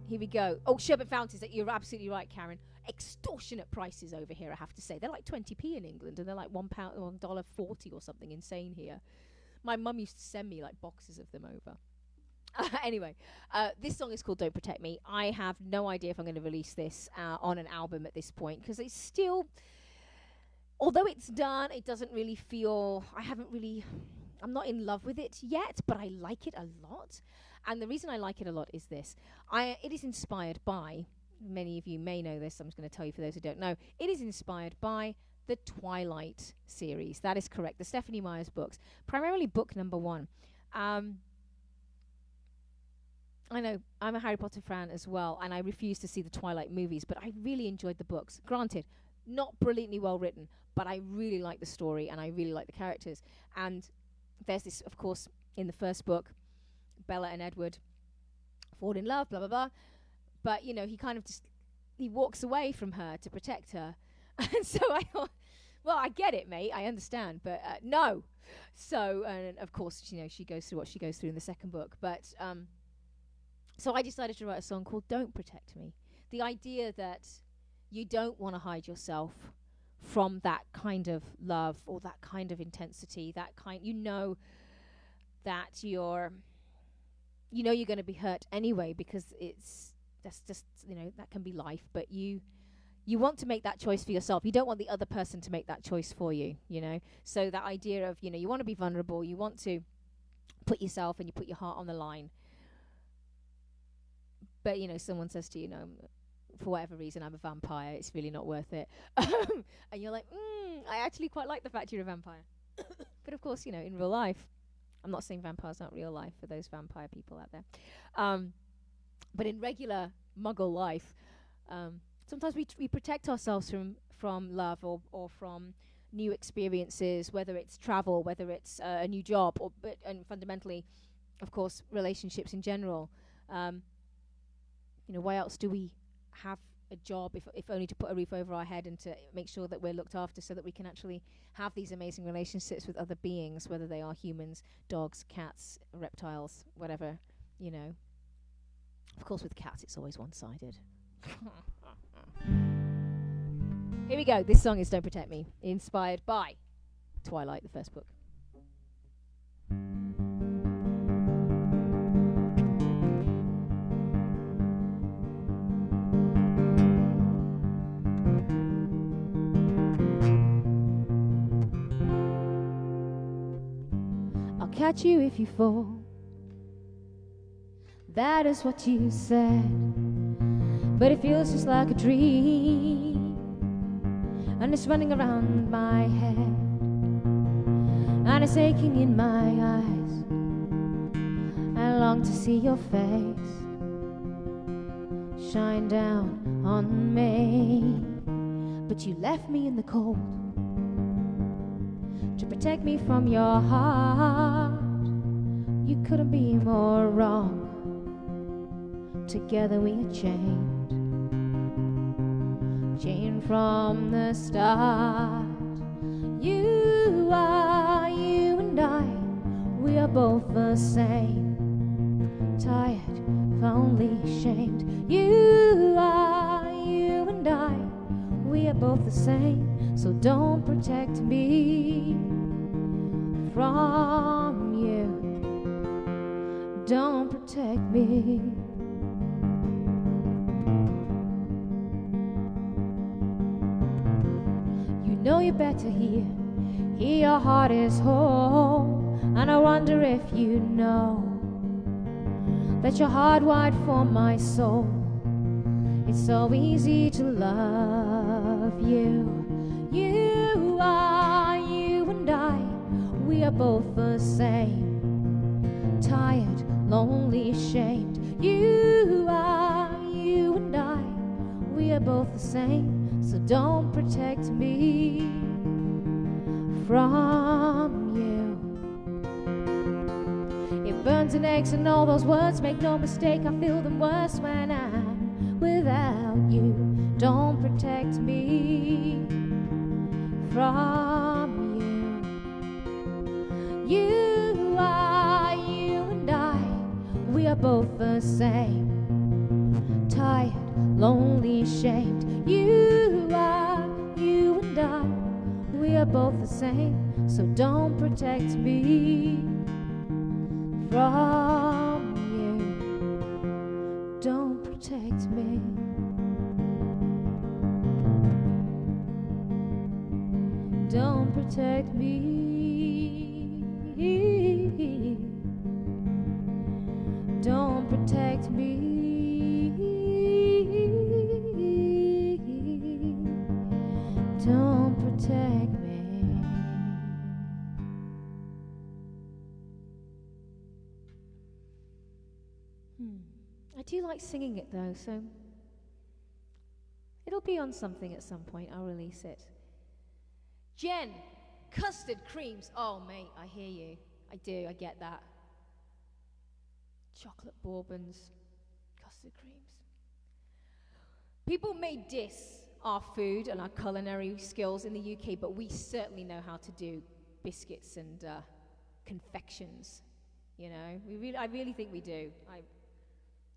Speaker 1: here we go. Oh, sherbet fountains. You're absolutely right, Karen. Extortionate prices over here, I have to say. They're like 20p in England, and they're like $1.40 or something insane here. My mum used to send me like boxes of them over. Anyway, this song is called Don't Protect Me. I have no idea if I'm going to release this on an album at this point, because it's still, although it's done, it doesn't really feel, I'm not in love with it yet, but I like it a lot. And the reason I like it a lot is this. It is inspired by, many of you may know this, I'm just going to tell you for those who don't know, it is inspired by the Twilight series. That is correct. The Stephenie Meyers books, primarily book number 1. I know, I'm a Harry Potter fan as well, and I refuse to see the Twilight movies, but I really enjoyed the books. Granted, not brilliantly well written, but I really like the story, and I really like the characters. And there's this, of course, in the first book, Bella and Edward fall in love, blah, blah, blah. But, he kind of he walks away from her to protect her. And so I thought, well, I get it, mate, I understand, but no. So, and of course, she goes through what she goes through in the second book, but... So I decided to write a song called Don't Protect Me. The idea that you don't want to hide yourself from that kind of love or that kind of intensity, that kind, that you're going to be hurt anyway, because that's just, that can be life, but you want to make that choice for yourself. You don't want the other person to make that choice for you, So that idea of, you want to be vulnerable, you want to put yourself and you put your heart on the line. But, someone says to you, for whatever reason, I'm a vampire, it's really not worth it. And you're like, I actually quite like the fact you're a vampire. But, of course, in real life, I'm not saying vampires aren't real life for those vampire people out there. But in regular muggle life, sometimes we protect ourselves from love or from new experiences, whether it's travel, whether it's a new job, and fundamentally, of course, relationships in general. Why else do we have a job if only to put a roof over our head and to make sure that we're looked after so that we can actually have these amazing relationships with other beings, whether they are humans, dogs, cats, reptiles, whatever, Of course, with cats, it's always one-sided. Here we go. This song is Don't Protect Me, inspired by Twilight, the first book. Catch you if you fall. That is what you said, but it feels just like a dream, and it's running around my head, and it's aching in my eyes. I long to see your face shine down on me, but you left me in the cold to protect me from your heart. You couldn't be more wrong. Together we are chained, changed from the start. You and I, we are both the same. Tired, lonely, shamed. You and I, we are both the same. So don't protect me from you. Don't protect me. You know you're better here. Here your heart is whole. And I wonder if you know that you're hardwired for my soul. It's so easy to love you. You and I, we are both the same. Tired, lonely, shamed. You and I, we are both the same. So don't protect me from you. It burns and aches and all those words, make no mistake, I feel them worse when I'm without you. Don't protect me from you. You and I, we are both the same. Tired, lonely, shamed. You and I, we are both the same. So don't protect me from you. Don't protect me. Don't protect me. Don't protect me. Don't protect me. I do like singing it though, so it'll be on something at some point. I'll release it. Jen, custard creams. Oh, mate, I hear you. I do, I get that. Chocolate bourbons, custard creams. People may diss our food and our culinary skills in the UK, but we certainly know how to do biscuits and confections. You know, I really think we do.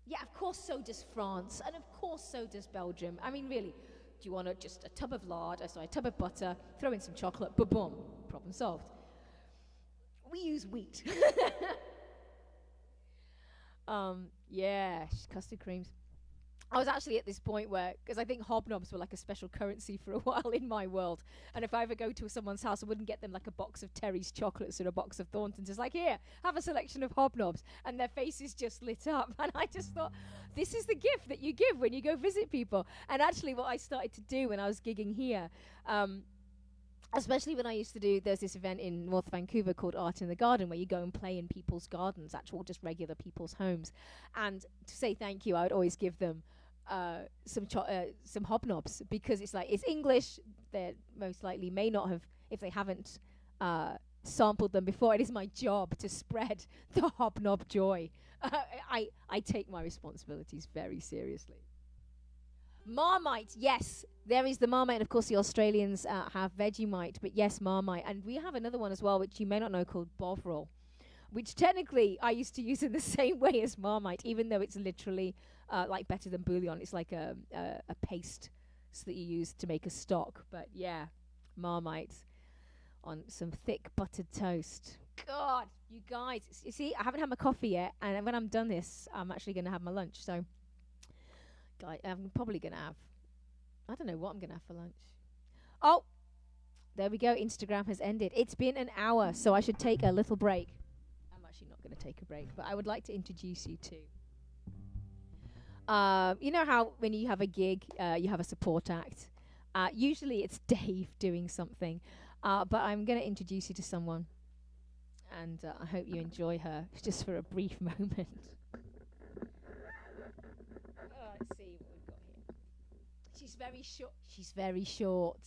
Speaker 1: Yeah, of course, so does France, and of course, so does Belgium. I mean, really, do you want just a tub of lard, a tub of butter, throw in some chocolate, boom, problem solved. We use wheat. Yeah, custard creams. I was actually at this point where, because I think hobnobs were like a special currency for a while in my world. And if I ever go to someone's house, I wouldn't get them like a box of Terry's chocolates or a box of Thornton's. It's like, here, have a selection of hobnobs. And their faces just lit up. And I just thought, this is the gift that you give when you go visit people. And actually what I started to do when I was gigging here, especially when I used to do, there's this event in North Vancouver called Art in the Garden where you go and play in people's gardens, actual just regular people's homes. And to say thank you, I would always give them some hobnobs, because it's like, it's English. They most likely may not have, if they haven't sampled them before. It is my job to spread the hobnob joy. I take my responsibilities very seriously. Marmite, yes, there is the Marmite, and of course the Australians have Vegemite, but yes, Marmite. And we have another one as well, which you may not know, called Bovril, which technically I used to use in the same way as Marmite, even though it's literally like better than bouillon. It's like a paste that you use to make a stock. But yeah, Marmite on some thick buttered toast. God, you guys, you see, I haven't had my coffee yet, and when I'm done this, I'm actually going to have my lunch. So I'm probably going to have, I don't know what I'm going to have for lunch. Oh, there we go. Instagram has ended. It's been an hour, so I should take a little break. I'm actually not going to take a break, but I would like to introduce you to, you know how when you have a gig, you have a support act. Usually it's Dave doing something, but I'm going to introduce you to someone, and I hope you enjoy her just for a brief moment. Let's see what we've got here. She's very short. She's very short.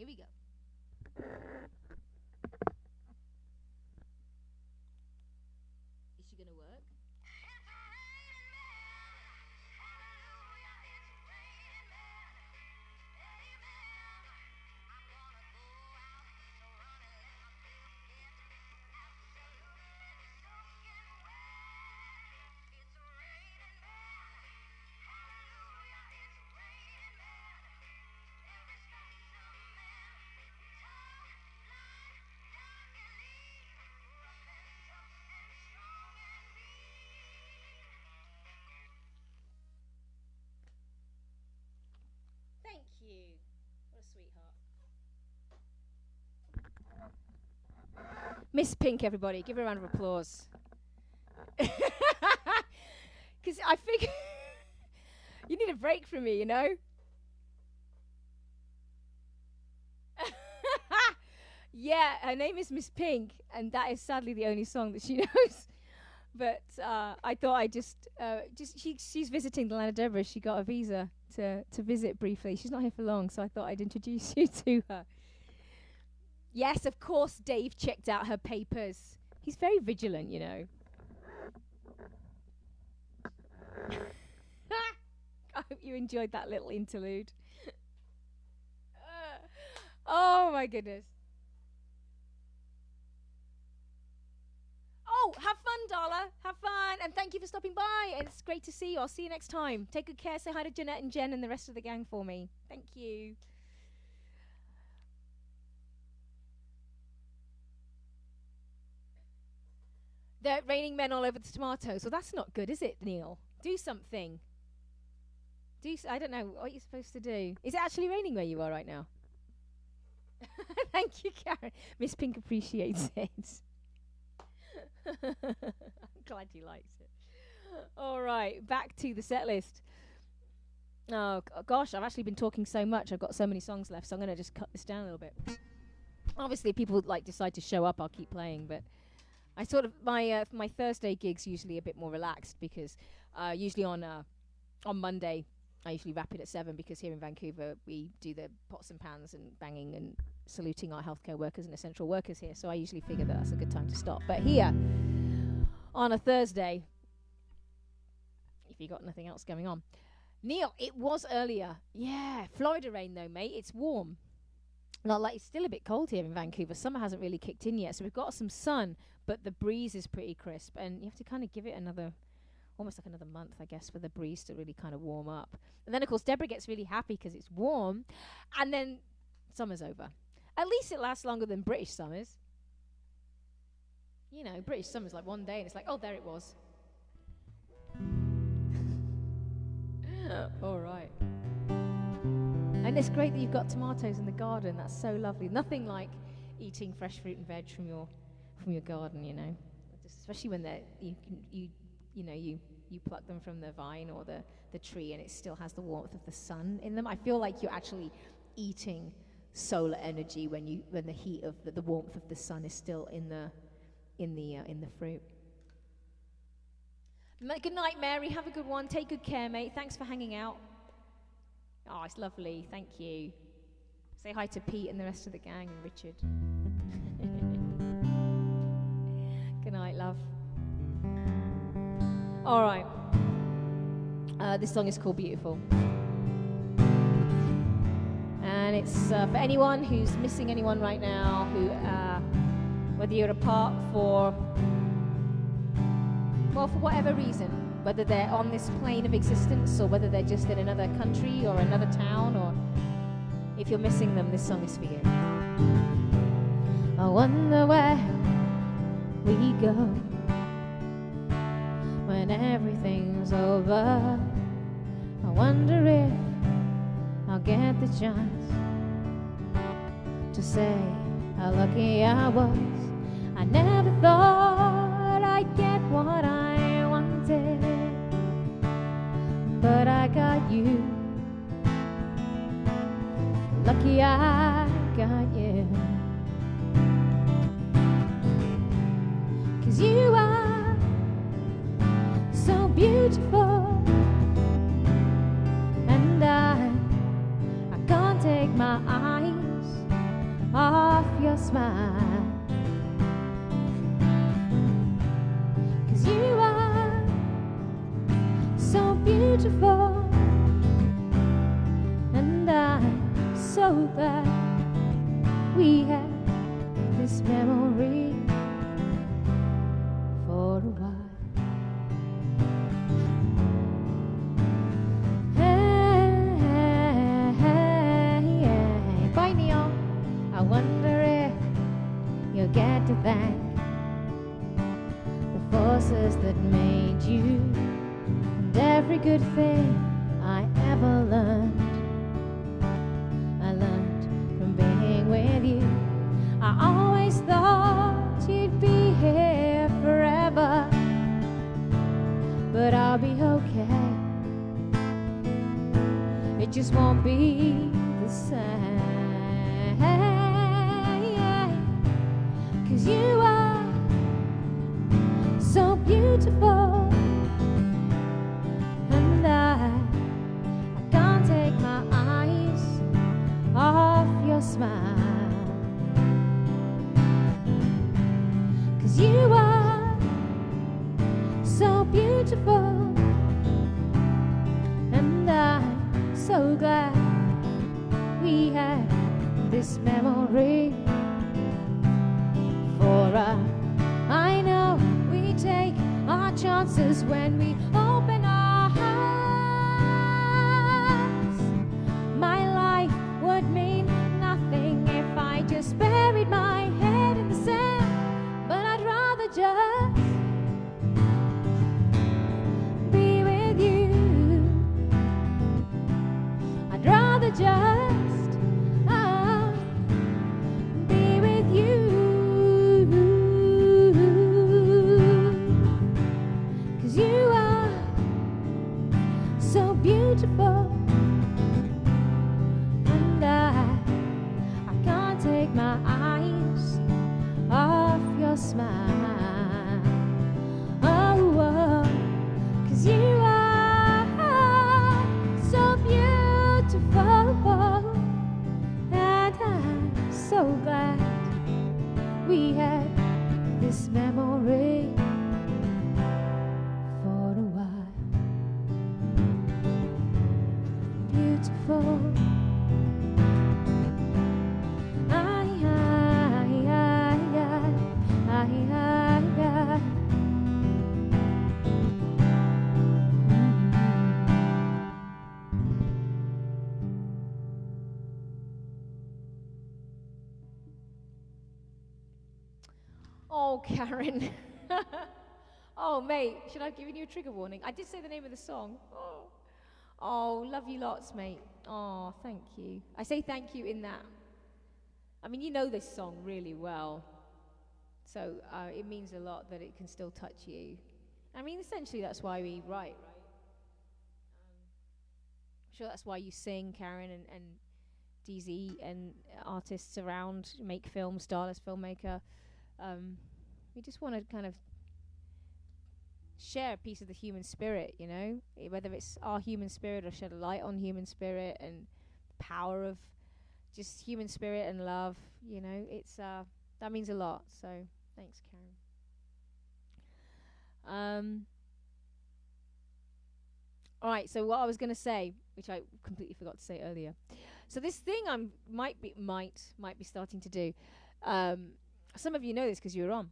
Speaker 1: Here we go. Is she gonna work? Thank you. What a sweetheart. Miss Pink, everybody. Give her a round of applause. Because I figure you need a break from me, you know? Yeah, her name is Miss Pink, and that is sadly the only song that she knows. But I thought I'd she's visiting the Land of Deborah. She got a visa to visit briefly. She's not here for long, so I thought I'd introduce you to her. Yes, of course, Dave checked out her papers. He's very vigilant, you know. I hope you enjoyed that little interlude. Oh, my goodness. Oh, have fun, Darla. Have fun. And thank you for stopping by. It's great to see you. I'll see you next time. Take good care. Say hi to Jeanette and Jen and the rest of the gang for me. Thank you. They're raining men all over the tomatoes. Well, that's not good, is it, Neil? Do something. I don't know what you're supposed to do. Is it actually raining where you are right now? Thank you, Karen. Miss Pink appreciates it. I'm glad you liked it. All right, back to the set list. Oh, gosh, I've actually been talking so much. I've got so many songs left, so I'm going to just cut this down a little bit. Obviously, if people decide to show up, I'll keep playing, but I sort of, my Thursday gig's usually a bit more relaxed because usually on Monday, I usually wrap it at 7 because here in Vancouver, we do the pots and pans and banging and saluting our healthcare workers and essential workers here. So I usually figure that that's a good time to stop. But here, on a Thursday, if you got nothing else going on. Neil, it was earlier. Yeah, Florida rain though, mate. It's warm. Not like it's still a bit cold here in Vancouver. Summer hasn't really kicked in yet. So we've got some sun, but the breeze is pretty crisp. And you have to kind of give it almost like another month, I guess, for the breeze to really kind of warm up. And then, of course, Deborah gets really happy because it's warm. And then summer's over. At least it lasts longer than British summers. You know, British summer's like one day and it's like, oh, there it was. All right. And it's great that you've got tomatoes in the garden. That's so lovely. Nothing like eating fresh fruit and veg from your garden, you know. Especially when you pluck them from the vine or the tree and it still has the warmth of the sun in them. I feel like you're actually eating solar energy when the heat of the warmth of the sun is still in the fruit. Good night, Mary. Have a good one. Take good care, mate. Thanks for hanging out. Oh, it's lovely. Thank you. Say hi to Pete and the rest of the gang and Richard. Good night, love. All right. This song is called Beautiful. And it's for anyone who's missing anyone right now, who, whether you're apart for whatever reason, whether they're on this plane of existence or whether they're just in another country or another town, or if you're missing them, this song is for you. I wonder where we go when everything's over. I wonder if I'll get the chance to say how lucky I was. I never thought I'd get what I wanted, but I got you. Lucky I got you. 'Cause you are so beautiful, and I can't take my eyes smile. 'Cause you are so beautiful, and I'm so glad we had this memory for a while. Bye, Neil. I wonder if you'll get to thank the forces that made you, and every good thing I ever learned. I learned from being with you. I always thought you'd be here forever, but I'll be okay. It just won't be the same. 'Cause you are so beautiful, and I can't take my eyes off your smile. 'Cause you are so beautiful, and I'm so glad we had this memory. For I know we take our chances when we open our hearts. My life would mean nothing if I just buried my head in the sand, but I'd rather just be with you. I'd rather just be with you. 'Cause you are so beautiful, and I can't take my eyes off your smile. Oh, 'cause you are so beautiful, and I'm so glad we had this memory for a while. Beautiful. Oh, Karen. Oh, mate, should I have given you a trigger warning? I did say the name of the song. Oh, love you lots, mate. Oh, thank you. I say thank you in that. I mean, you know this song really well. So it means a lot that it can still touch you. I mean, essentially, that's why we write, right? I'm sure that's why you sing, Karen, and DZ, and artists around, make films, stylist, filmmaker. We just want to kind of share a piece of the human spirit, you know, whether it's our human spirit or shed a light on human spirit and the power of just human spirit and love, you know, it's that means a lot. So thanks, Karen. All right, so what I was going to say, which I completely forgot to say earlier, so this thing might be starting to do, some of you know this because you were on.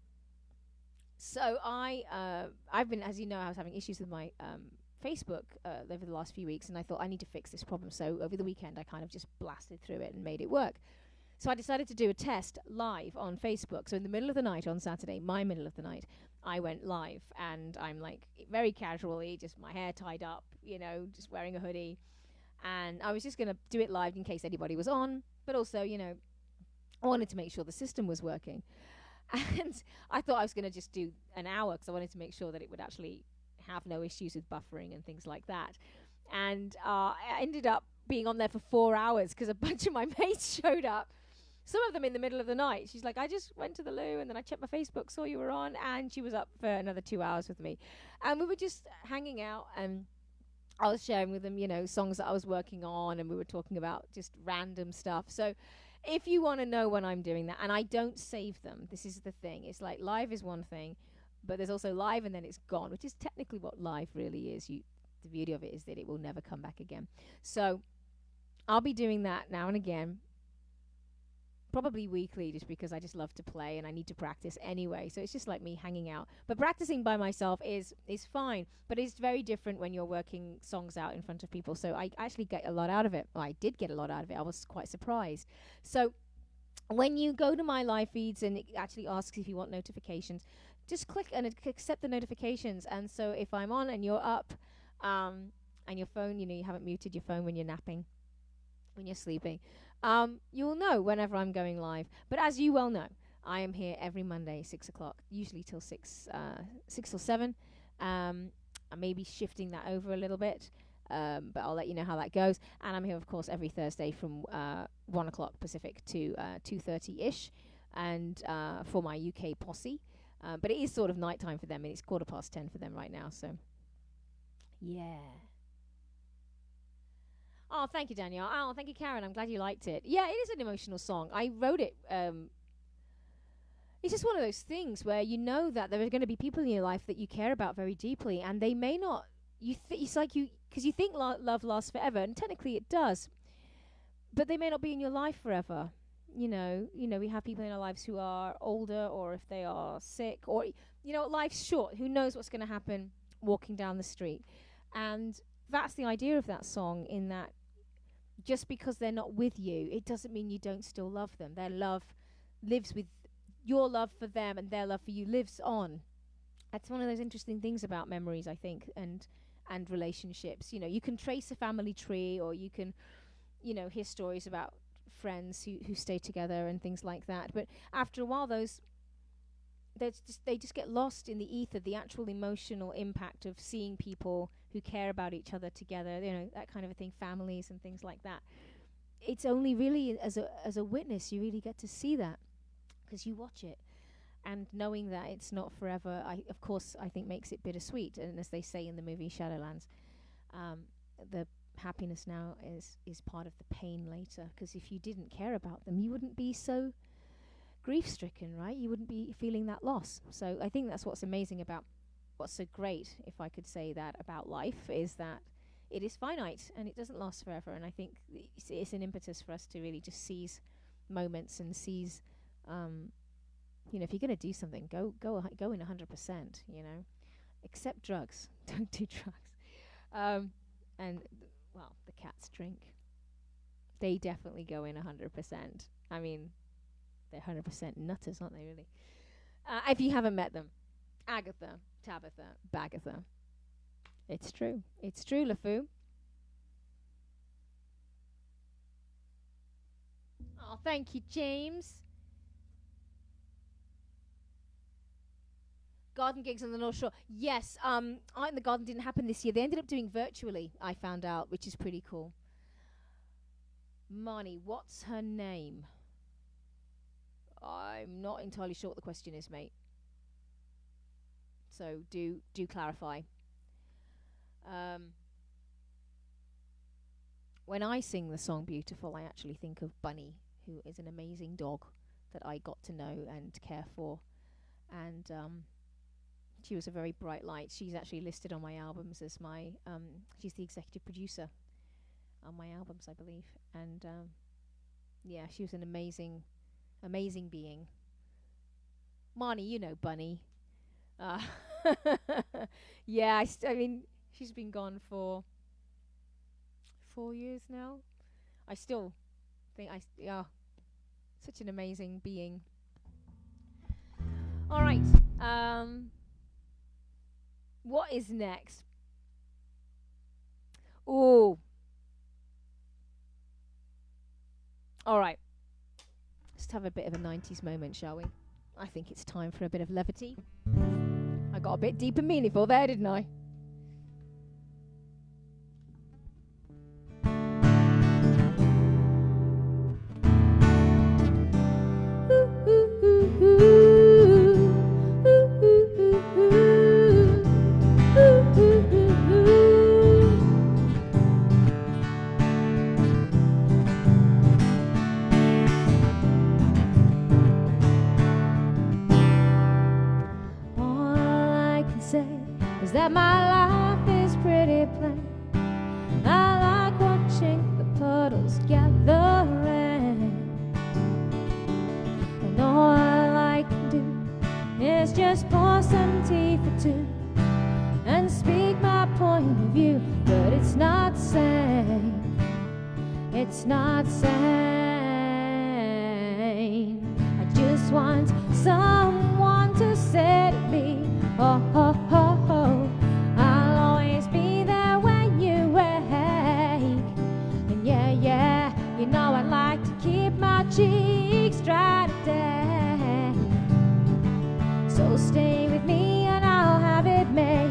Speaker 1: So I've been, as you know, I was having issues with my Facebook over the last few weeks, and I thought I need to fix this problem. So over the weekend, I kind of just blasted through it and made it work. So I decided to do a test live on Facebook. So in the middle of the night on Saturday, my middle of the night, I went live, and I'm like very casually, just my hair tied up, you know, just wearing a hoodie. And I was just going to do it live in case anybody was on, but also, you know, I wanted to make sure the system was working. And I thought I was going to just do an hour because I wanted to make sure that it would actually have no issues with buffering and things like that. And I ended up being on there for 4 hours because a bunch of my mates showed up. Some of them in the middle of the night. She's like, I just went to the loo and then I checked my Facebook, saw you were on, and she was up for another 2 hours with me. And we were just hanging out, and I was sharing with them, you know, songs that I was working on, and we were talking about just random stuff. So if you want to know when I'm doing that, and I don't save them, this is the thing. It's like live is one thing, but there's also live and then it's gone, which is technically what live really is. The beauty of it is that it will never come back again. So I'll be doing that now and again, probably weekly, just because I just love to play and I need to practice anyway. So it's just like me hanging out. But practicing by myself is fine, but it's very different when you're working songs out in front of people. So I actually get a lot out of it. Well, I did get a lot out of it. I was quite surprised. So when you go to my live feeds and it actually asks if you want notifications, just click and accept the notifications. And so if I'm on and you're up, and your phone, you haven't muted your phone when you're napping, when you're sleeping, you'll know whenever I'm going live. But as you well know, I am here every Monday, 6 o'clock, usually till 6 or 7. I may be shifting that over a little bit, but I'll let you know how that goes. And I'm here, of course, every Thursday from 1 o'clock Pacific to 2:30-ish, and for my UK posse. But it is sort of nighttime for them, and it's 10:15 for them right now, so yeah. Oh, thank you, Danielle. Oh, thank you, Karen. I'm glad you liked it. Yeah, it is an emotional song. I wrote it. It's just one of those things where you know that there are going to be people in your life that you care about very deeply, and they may not. It's like because you think love lasts forever, and technically it does, but they may not be in your life forever. We have people in our lives who are older, or if they are sick, or life's short. Who knows what's going to happen walking down the street? And that's the idea of that song, in that just because they're not with you, it doesn't mean you don't still love them. Their love lives with your love for them, and their love for you lives on. That's one of those interesting things about memories, I think, and relationships. You can trace a family tree, or you can, hear stories about friends who stay together and things like that. But after a while, they just get lost in the ether, the actual emotional impact of seeing people who care about each other together, that kind of a thing, families and things like that. It's only really as a witness you really get to see that, because you watch it, and knowing that it's not forever, I think makes it bittersweet. And as they say in the movie Shadowlands, the happiness now is part of the pain later, because if you didn't care about them, you wouldn't be so grief-stricken, right? You wouldn't be feeling that loss. So I think that's what's amazing about, what's so great, if I could say that, about life, is that it is finite and it doesn't last forever. And I think it's an impetus for us to really just seize moments and seize, if you're going to do something, go in 100%, except drugs. Don't do drugs. Well, the cats drink. They definitely go in 100%. I mean, they're 100% nutters, aren't they, really? If you haven't met them, Agatha, Tabitha, Bagatha. It's true. It's true, LeFou. Oh, thank you, James. Garden gigs on the North Shore. Yes, Art in the Garden didn't happen this year. They ended up doing virtually, I found out, which is pretty cool. Marnie, what's her name? I'm not entirely sure what the question is, mate. So do clarify. When I sing the song Beautiful, I actually think of Bunny, who is an amazing dog that I got to know and care for. And she was a very bright light. She's actually listed on my albums as my, she's the executive producer on my albums, I believe. And yeah, she was an amazing being. Marnie, you know Bunny. Yeah, I mean, she's been gone for 4 years now. I still think such an amazing being. All right. What is next? Ooh. All right. Let's have a bit of a 90s moment, shall we? I think it's time for a bit of levity. I got a bit deep and meaningful there, didn't I? is that my life is pretty plain. I like watching the puddles gather in, and all I like to do is just pour some tea for two and speak my point of view, but it's not sane. It's not sane. I just want someone to say to me, oh, oh, oh, oh, I'll always be there when you wake. And yeah, yeah, you know I like to keep my cheeks dry today. So stay with me and I'll have it made.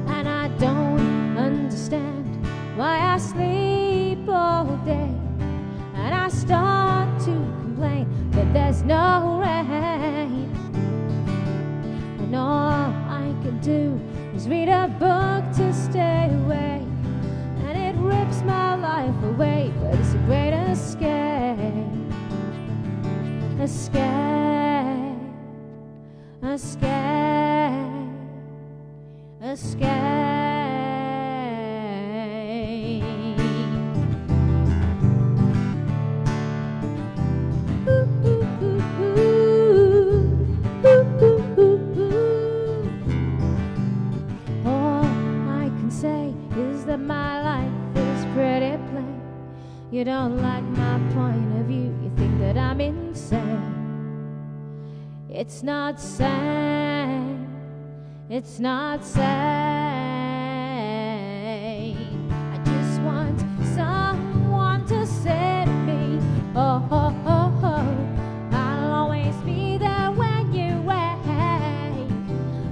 Speaker 1: And I don't understand why I sleep all day and I start to complain that there's no rain, and all I can do is read a book to stay awake, and it rips my life away, but it's a great escape. Escape, escape, escape. My life is pretty plain. You don't like my point of view, you think that I'm insane. It's not sane. It's not sane. I just want someone to say to me, oh, oh, oh, oh, I'll always be there when you wake.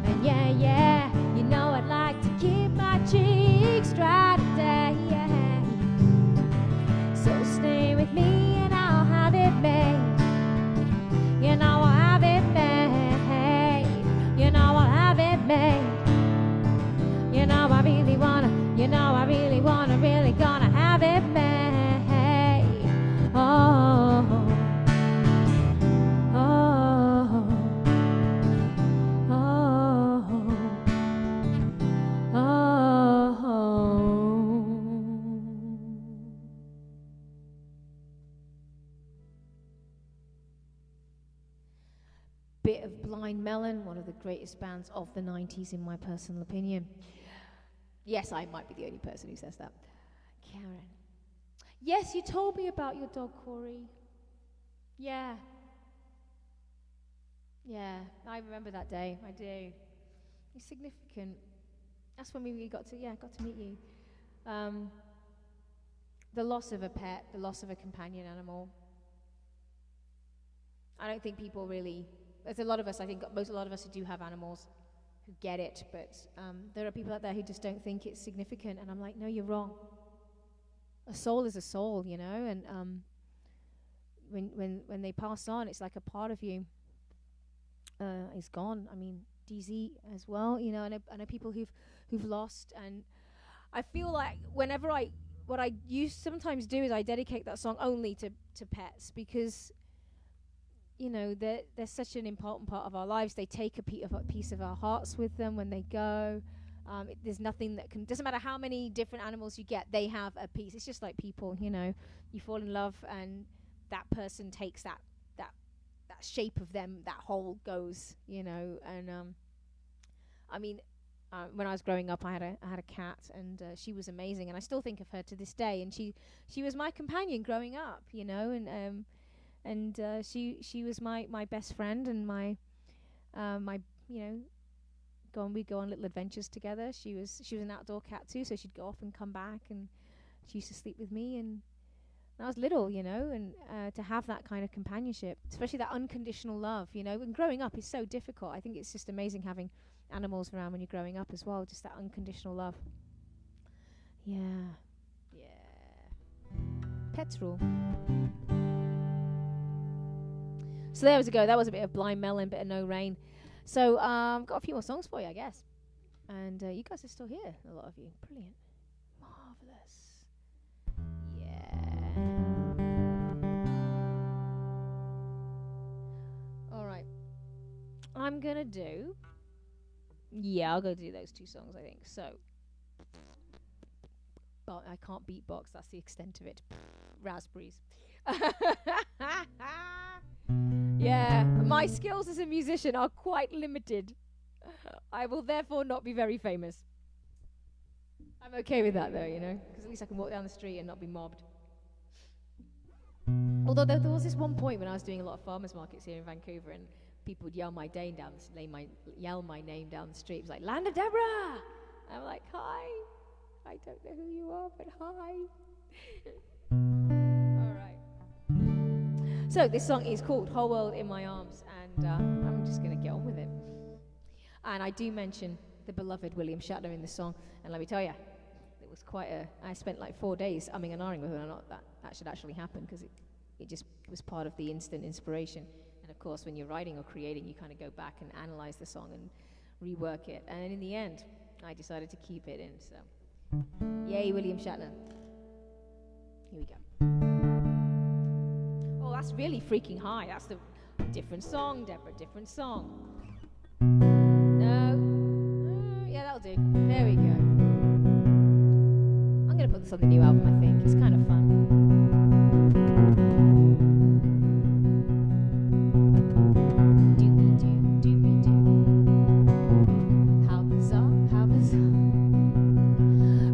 Speaker 1: And yeah, yeah, you know I'd like to keep my cheeks dry today, yeah. So stay with me and I'll have it made. You know I'll have it made. You know I'll have it made. You know I really wanna, you know I really wanna, really gonna have it made. Oh, oh, oh, oh. Bit of Blind Melon, one of the greatest bands of the 90s in my personal opinion. Yes, I might be the only person who says that. Karen. Yes, you told me about your dog, Corey. Yeah. Yeah, I remember that day. I do. It's significant. That's when we got to meet you. The loss of a pet, the loss of a companion animal. I don't think people really, there's a lot of us, I think a lot of us who do have animals who get it, but there are people out there who just don't think it's significant, and I'm like, no, you're wrong. A soul is a soul, you know, and when they pass on, it's like a part of you is gone. I mean, DZ as well, you know, and I know people who've lost, and I feel like what I sometimes do is I dedicate that song only to pets, because you know they're such an important part of our lives. They take a piece of our hearts with them when they go. There's nothing that doesn't matter how many different animals you get, they have a piece. It's just like people, you know, you fall in love and that person takes that shape of them, that whole goes, you know. And I mean, when I was growing up, I had a cat, and she was amazing, and I still think of her to this day. And she was my companion growing up, you know, and she was my best friend, and my you know, we'd go on little adventures together. She was an outdoor cat too, so she'd go off and come back, and she used to sleep with me. And I was little, you know, and to have that kind of companionship, especially that unconditional love, you know, and growing up is so difficult. I think it's just amazing having animals around when you're growing up as well, just that unconditional love. Yeah. Pets rule. So there was a go. That was a bit of Blind Melon, bit of No Rain. So got a few more songs for you, I guess. And you guys are still here, a lot of you. Brilliant. Marvellous. Yeah. All right. I'm going to do Yeah, I'll go do those 2 songs, I think. So, but I can't beatbox. That's the extent of it. Raspberries. Yeah, my skills as a musician are quite limited. I will therefore not be very famous. I'm okay with that, though, because at least I can walk down the street and not be mobbed. Although there was this one point when I was doing a lot of farmers markets here in Vancouver, and people would yell my name down the street. It was like, Land of Deborah! And I'm like, hi. I don't know who you are, but hi. All right. So this song is called Whole World in My Arms, and I'm just going to get on with it. And I do mention the beloved William Shatner in the song, and let me tell you, it was I spent like 4 days umming and ahhing whether or not that should actually happen, because it just was part of the instant inspiration. And of course, when you're writing or creating, you kind of go back and analyze the song and rework it. And in the end, I decided to keep it in. So, yay, William Shatner. Here we go. Oh, that's really freaking high. That's the different song, Deborah, different song. No. Yeah, that'll do. There we go. I'm going to put this on the new album, I think. It's kind of fun.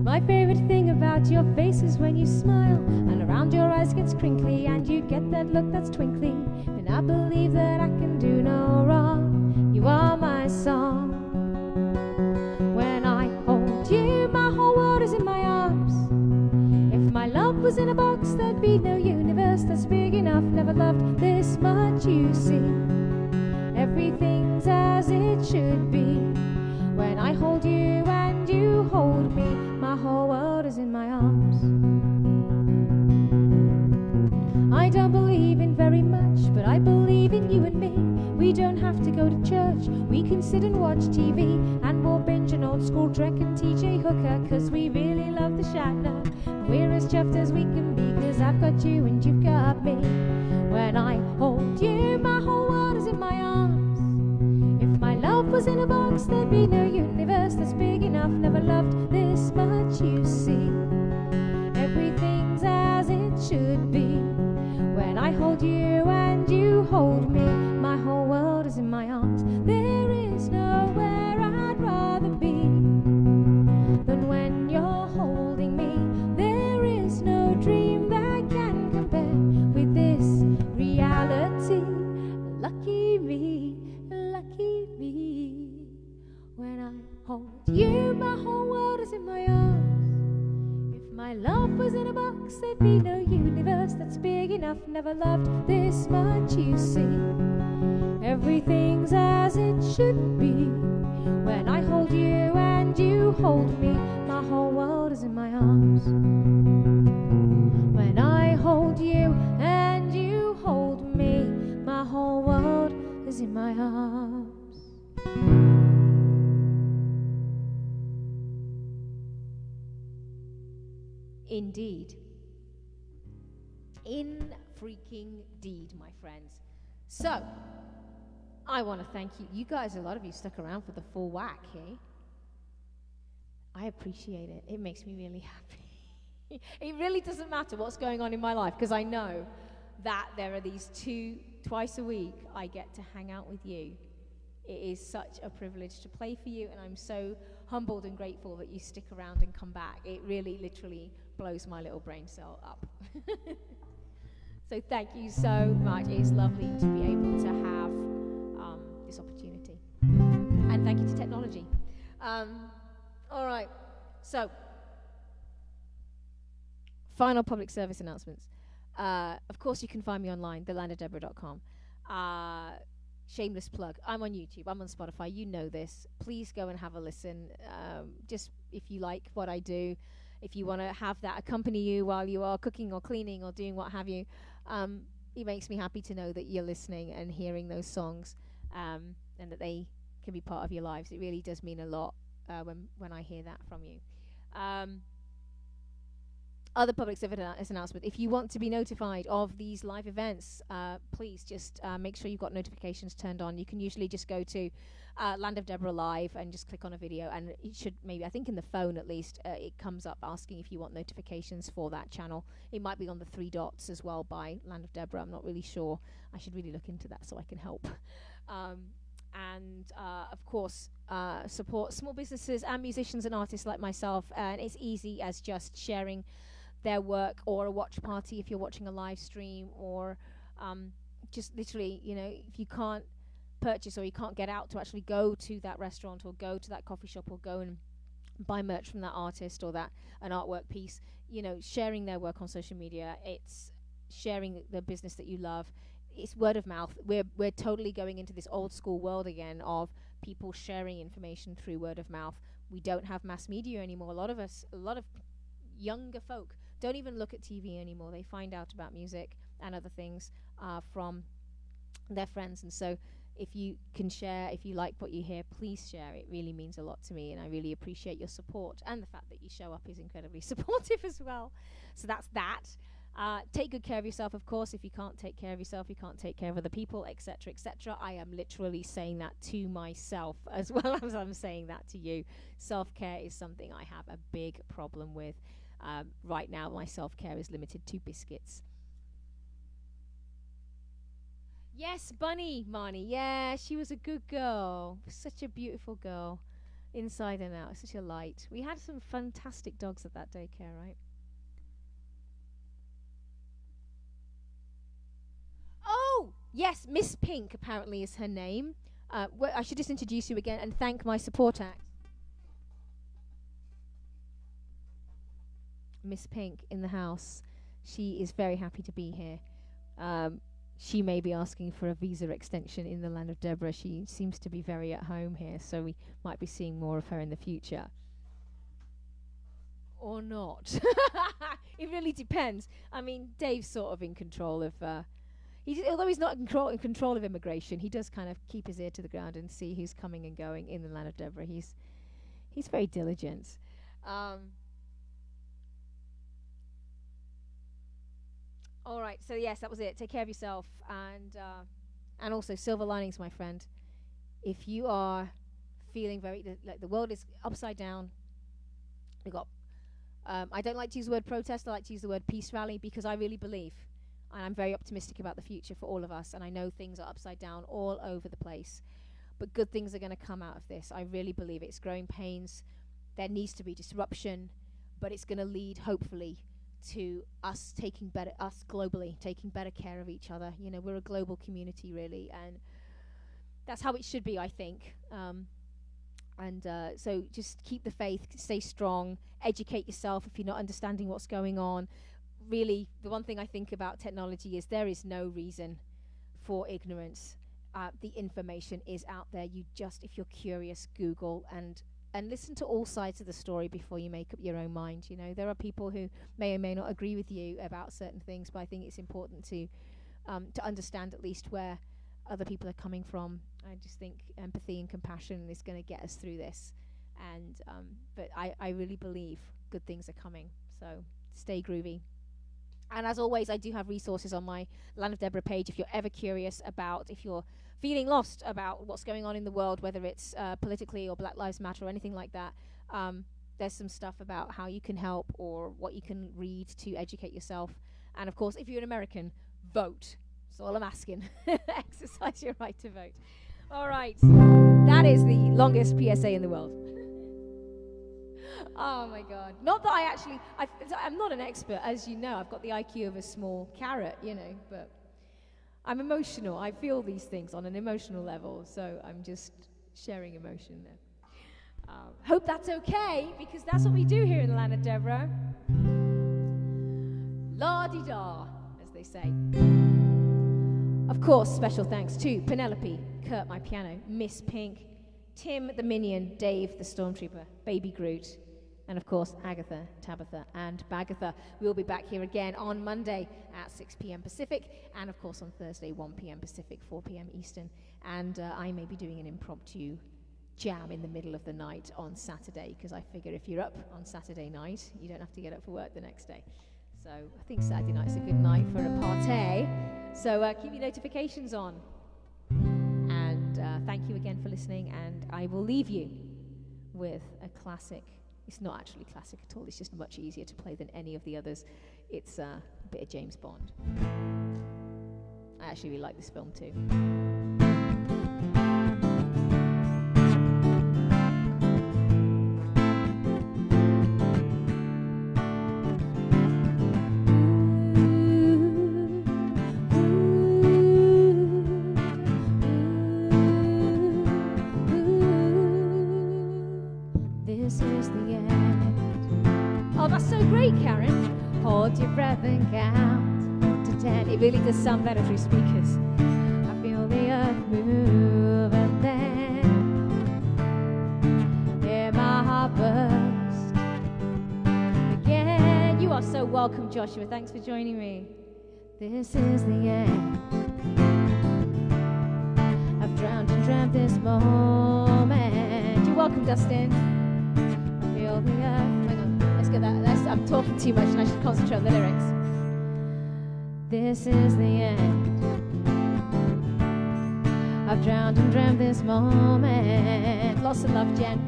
Speaker 1: My favorite thing about your face is when you smile, and around your eyes gets crinkly, and you get that look that's twinkly. And I believe that I can do no wrong. You are my song. When I hold you, my whole world is in my arms. If my love was in a box, there'd be no universe that's big enough. Never loved this much, you see. Everything's as it should be. When I hold you and you hold me, my whole world is in my arms. I don't believe in very much, but I believe in you and me. We don't have to go to church, we can sit and watch TV, and we'll binge an old school Trek and TJ Hooker, cause we really love the Shatner. We're as chuffed as we can be, cause I've got you and you've got me. When I hold you, my whole world is in my arms. If my love was in a box, there'd be no universe that's big enough. Never loved this much, you see. Everything's as it should be. When I hold you and you hold me, my whole world is in my arms. There is nowhere I'd rather be than when you're holding me. There is no dream that can compare with this reality. Lucky me, lucky me. When I hold you, my whole world is in my arms. If my love was in a box, there'd be no universe that's big enough. Never loved this much, you see. Everything's as it should be. When I hold you and you hold me, my whole world is in my arms. When I hold you and you hold me, my whole world is in my arms. Indeed. In freaking deed, my friends. So, I want to thank you. You guys, a lot of you stuck around for the full whack, eh? I appreciate it. It makes me really happy. It really doesn't matter what's going on in my life, because I know that there are these twice a week I get to hang out with you. It is such a privilege to play for you, and I'm so humbled and grateful that you stick around and come back. It really, literally blows my little brain cell up. So thank you so much. It's lovely to be able to have this opportunity. And thank you to technology. All right, so final public service announcements. Of course, you can find me online, thelandofdeborah.com. Shameless plug. I'm on YouTube. I'm on Spotify. You know this. Please go and have a listen. Just if you like what I do, if you want to have that accompany you while you are cooking or cleaning or doing what have you, it makes me happy to know that you're listening and hearing those songs, and that they can be part of your lives. It really does mean a lot when I hear that from you. Other public service announcement. If you want to be notified of these live events, please just make sure you've got notifications turned on. You can usually just go to Land of Deborah Live and just click on a video, and it should maybe, I think in the phone at least, it comes up asking if you want notifications for that channel. It might be on the 3 dots as well by Land of Deborah. I'm not really sure. I should really look into that so I can help. Of course, support small businesses and musicians and artists like myself. And it's easy as just sharing their work, or a watch party if you're watching a live stream, or just literally, if you can't purchase or you can't get out to actually go to that restaurant or go to that coffee shop or go and buy merch from that artist or that an artwork piece, sharing their work on social media, it's sharing the business that you love. It's word of mouth. We're totally going into this old school world again of people sharing information through word of mouth. We don't have mass media anymore. A lot of younger folk don't even look at TV anymore. They find out about music and other things from their friends. And so if you can share, if you like what you hear, please share. It really means a lot to me, and I really appreciate your support. And the fact that you show up is incredibly supportive as well. So that's that. Take good care of yourself, of course. If you can't take care of yourself, you can't take care of other people, etc., etc. I am literally saying that to myself as well as I'm saying that to you. Self-care is something I have a big problem with. Right now, my self-care is limited to biscuits. Yes, Bunny, Marnie. Yeah, she was a good girl. Such a beautiful girl. Inside and out. Such a light. We had some fantastic dogs at that daycare, right? Oh, yes, Miss Pink apparently is her name. I should just introduce you again and thank my support act. Miss Pink in the house. She is very happy to be here. She may be asking for a visa extension in the Land of Deborah. She seems to be very at home here, so we might be seeing more of her in the future. Or not. It really depends. I mean, Dave's sort of in control of... although he's not in control of immigration, he does kind of keep his ear to the ground and see who's coming and going in the Land of Deborah. He's very diligent. All right, so yes, that was it. Take care of yourself, and also silver linings, my friend. If you are feeling like the world is upside down, we got. I don't like to use the word protest. I like to use the word peace rally, because I really believe, and I'm very optimistic about the future for all of us. And I know things are upside down all over the place, but good things are going to come out of this. I really believe it's growing pains. There needs to be disruption, but it's going to lead, hopefully, to us globally taking better care of each other. We're a global community, really, and that's how it should be, I think. So just keep the faith, stay strong, educate yourself if you're not understanding what's going on. Really, the one thing I think about technology is there is no reason for ignorance. The information is out there. You just, if you're curious, Google and listen to all sides of the story before you make up your own mind. There are people who may or may not agree with you about certain things, but I think it's important to understand at least where other people are coming from. I just think empathy and compassion is going to get us through this. But I really believe good things are coming. So stay groovy. And as always, I do have resources on my Land of Deborah page if you're ever curious about, if you're feeling lost about what's going on in the world, whether it's politically or Black Lives Matter or anything like that. There's some stuff about how you can help or what you can read to educate yourself. And of course, if you're an American, vote. That's all I'm asking. Exercise your right to vote. All right. That is the longest PSA in the world. Oh my God. Not that I'm not an expert, as you know. I've got the IQ of a small carrot, but I'm emotional. I feel these things on an emotional level, so I'm just sharing emotion there. Hope that's okay, because that's what we do here in the Land of Deborah. La-di-da, as they say. Of course, special thanks to Penelope, Kurt, my piano, Miss Pink, Tim, the Minion, Dave, the Stormtrooper, Baby Groot, and of course, Agatha, Tabitha, and Bagatha. We'll be back here again on Monday at 6 p.m. Pacific, and of course on Thursday, 1 p.m. Pacific, 4 p.m. Eastern. And I may be doing an impromptu jam in the middle of the night on Saturday, because I figure if you're up on Saturday night, you don't have to get up for work the next day. So I think Saturday night's a good night for a party. So keep your notifications on. And thank you again for listening, and I will leave you with a classic. It's not actually classic at all, it's just much easier to play than any of the others. It's a bit of James Bond. I actually really like this film too. This is the end. Oh, that's so great, Karen. Hold your breath and count to 10. It really does sound better through speakers. I feel the earth move, and then hear my heart burst again. You are so welcome, Joshua. Thanks for joining me. This is the end. I've drowned and dreamt this moment. You're welcome, Dustin. I feel the earth. Hang on, let's get that. I'm talking too much and I should concentrate on the lyrics. This is the end. I've drowned and dreamt this moment. Lots of love, Jen.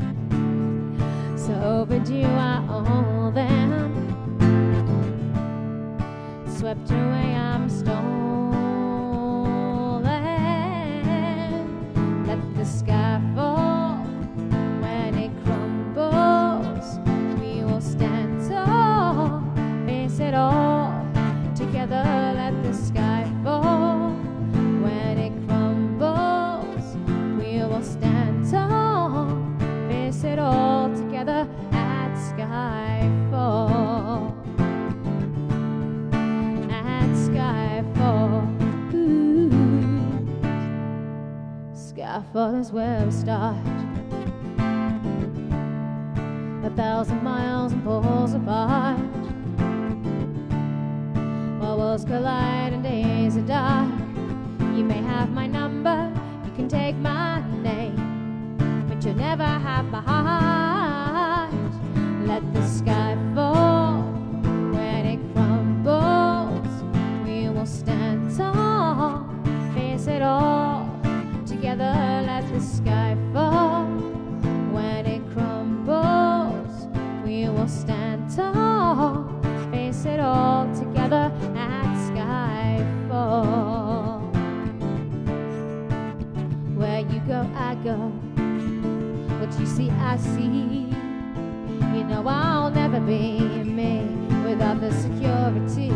Speaker 1: So overdue are all them. Swept away, I'm stolen. Let the sky fall. When it crumbles, we will stand tall. Face it all together. Let the sky fall. When it crumbles, we will stand tall. Face it all together at Skyfall. Skyfall. Ooh. Skyfall is where we start. 1,000 miles and poles apart. While worlds collide and days are dark. You may have my number, you can take my name, but you'll never have my heart. Let the sky fall. When it crumbles, we will stand tall. Face it all together. Let the sky fall. When it crumbles, we will stand tall. Face it all together at Skyfall. Where you go, I go. What you see, I see. You know I'll never be me without the security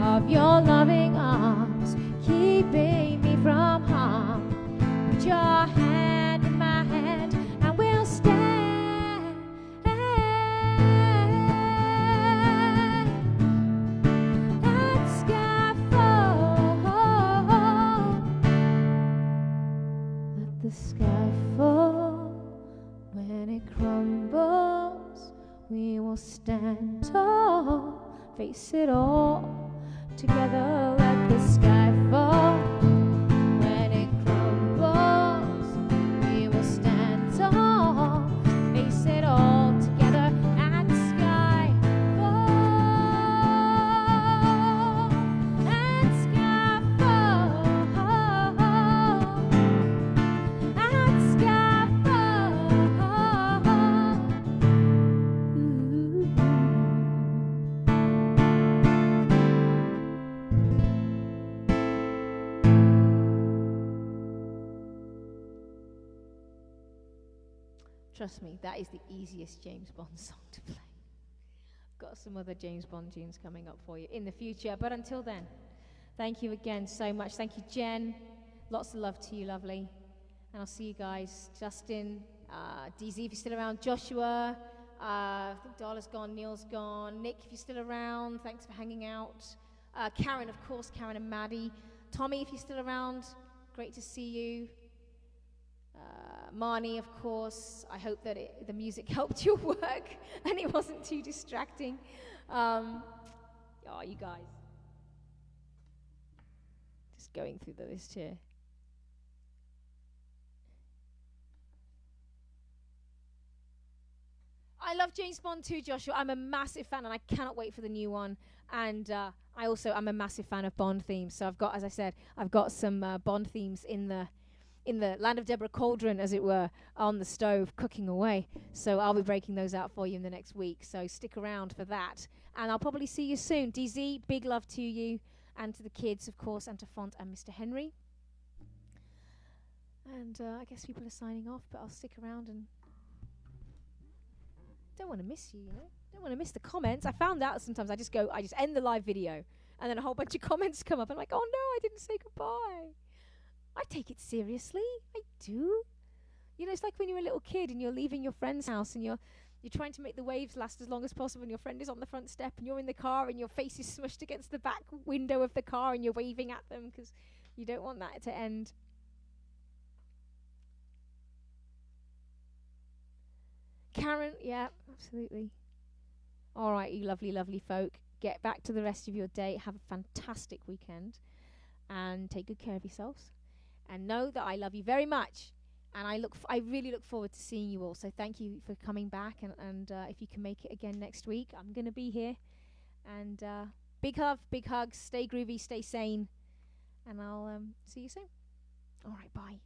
Speaker 1: of your loving arms, keeping me from harm. Put your hand in my hand and we'll stand at Skyfall. Let the sky fall. When it crumbles, we will stand tall. Face it all together. Let the sky fall. When it crumbles, we will stand tall. Face it all together at Skyfall. At Skyfall. At Skyfall. Ooh. Trust me, that is the easiest James Bond song to play. Got some other James Bond tunes coming up for you in the future, but until then, thank you again so much. Thank you, Jen. Lots of love to you, lovely. And I'll see you guys. Justin, DZ, if you're still around. Joshua, I think Darla's gone, Neil's gone. Nick, if you're still around, thanks for hanging out. Karen, of course, Karen and Maddie. Tommy, if you're still around, great to see you. Marnie, of course, I hope that the music helped your work and it wasn't too distracting. Oh, you guys. Just going through the list here. I love James Bond too, Joshua. I'm a massive fan and I cannot wait for the new one. And I'm a massive fan of Bond themes. So I've got, as I said, I've got some Bond themes in the in the Land of Deborah cauldron, as it were, on the stove, cooking away. So I'll be breaking those out for you in the next week. So stick around for that. And I'll probably see you soon. DZ, big love to you and to the kids, of course, and to Font and Mr. Henry. And I guess people are signing off, but I'll stick around and don't want to miss you, you know? Don't want to miss the comments. I found out sometimes I just end the live video, and then a whole bunch of comments come up. I'm like, oh no, I didn't say goodbye. I take it seriously. I do. You know, it's like when you're a little kid and you're leaving your friend's house and you're trying to make the waves last as long as possible, and your friend is on the front step and you're in the car and your face is smushed against the back window of the car and you're waving at them because you don't want that to end. Karen, yeah, absolutely. All right, you lovely, lovely folk. Get back to the rest of your day. Have a fantastic weekend. And take good care of yourselves. And know that I love you very much. And I really look forward to seeing you all. So thank you for coming back. And if you can make it again next week, I'm going to be here. And big hugs. Stay groovy, stay sane. And I'll see you soon. All right, bye.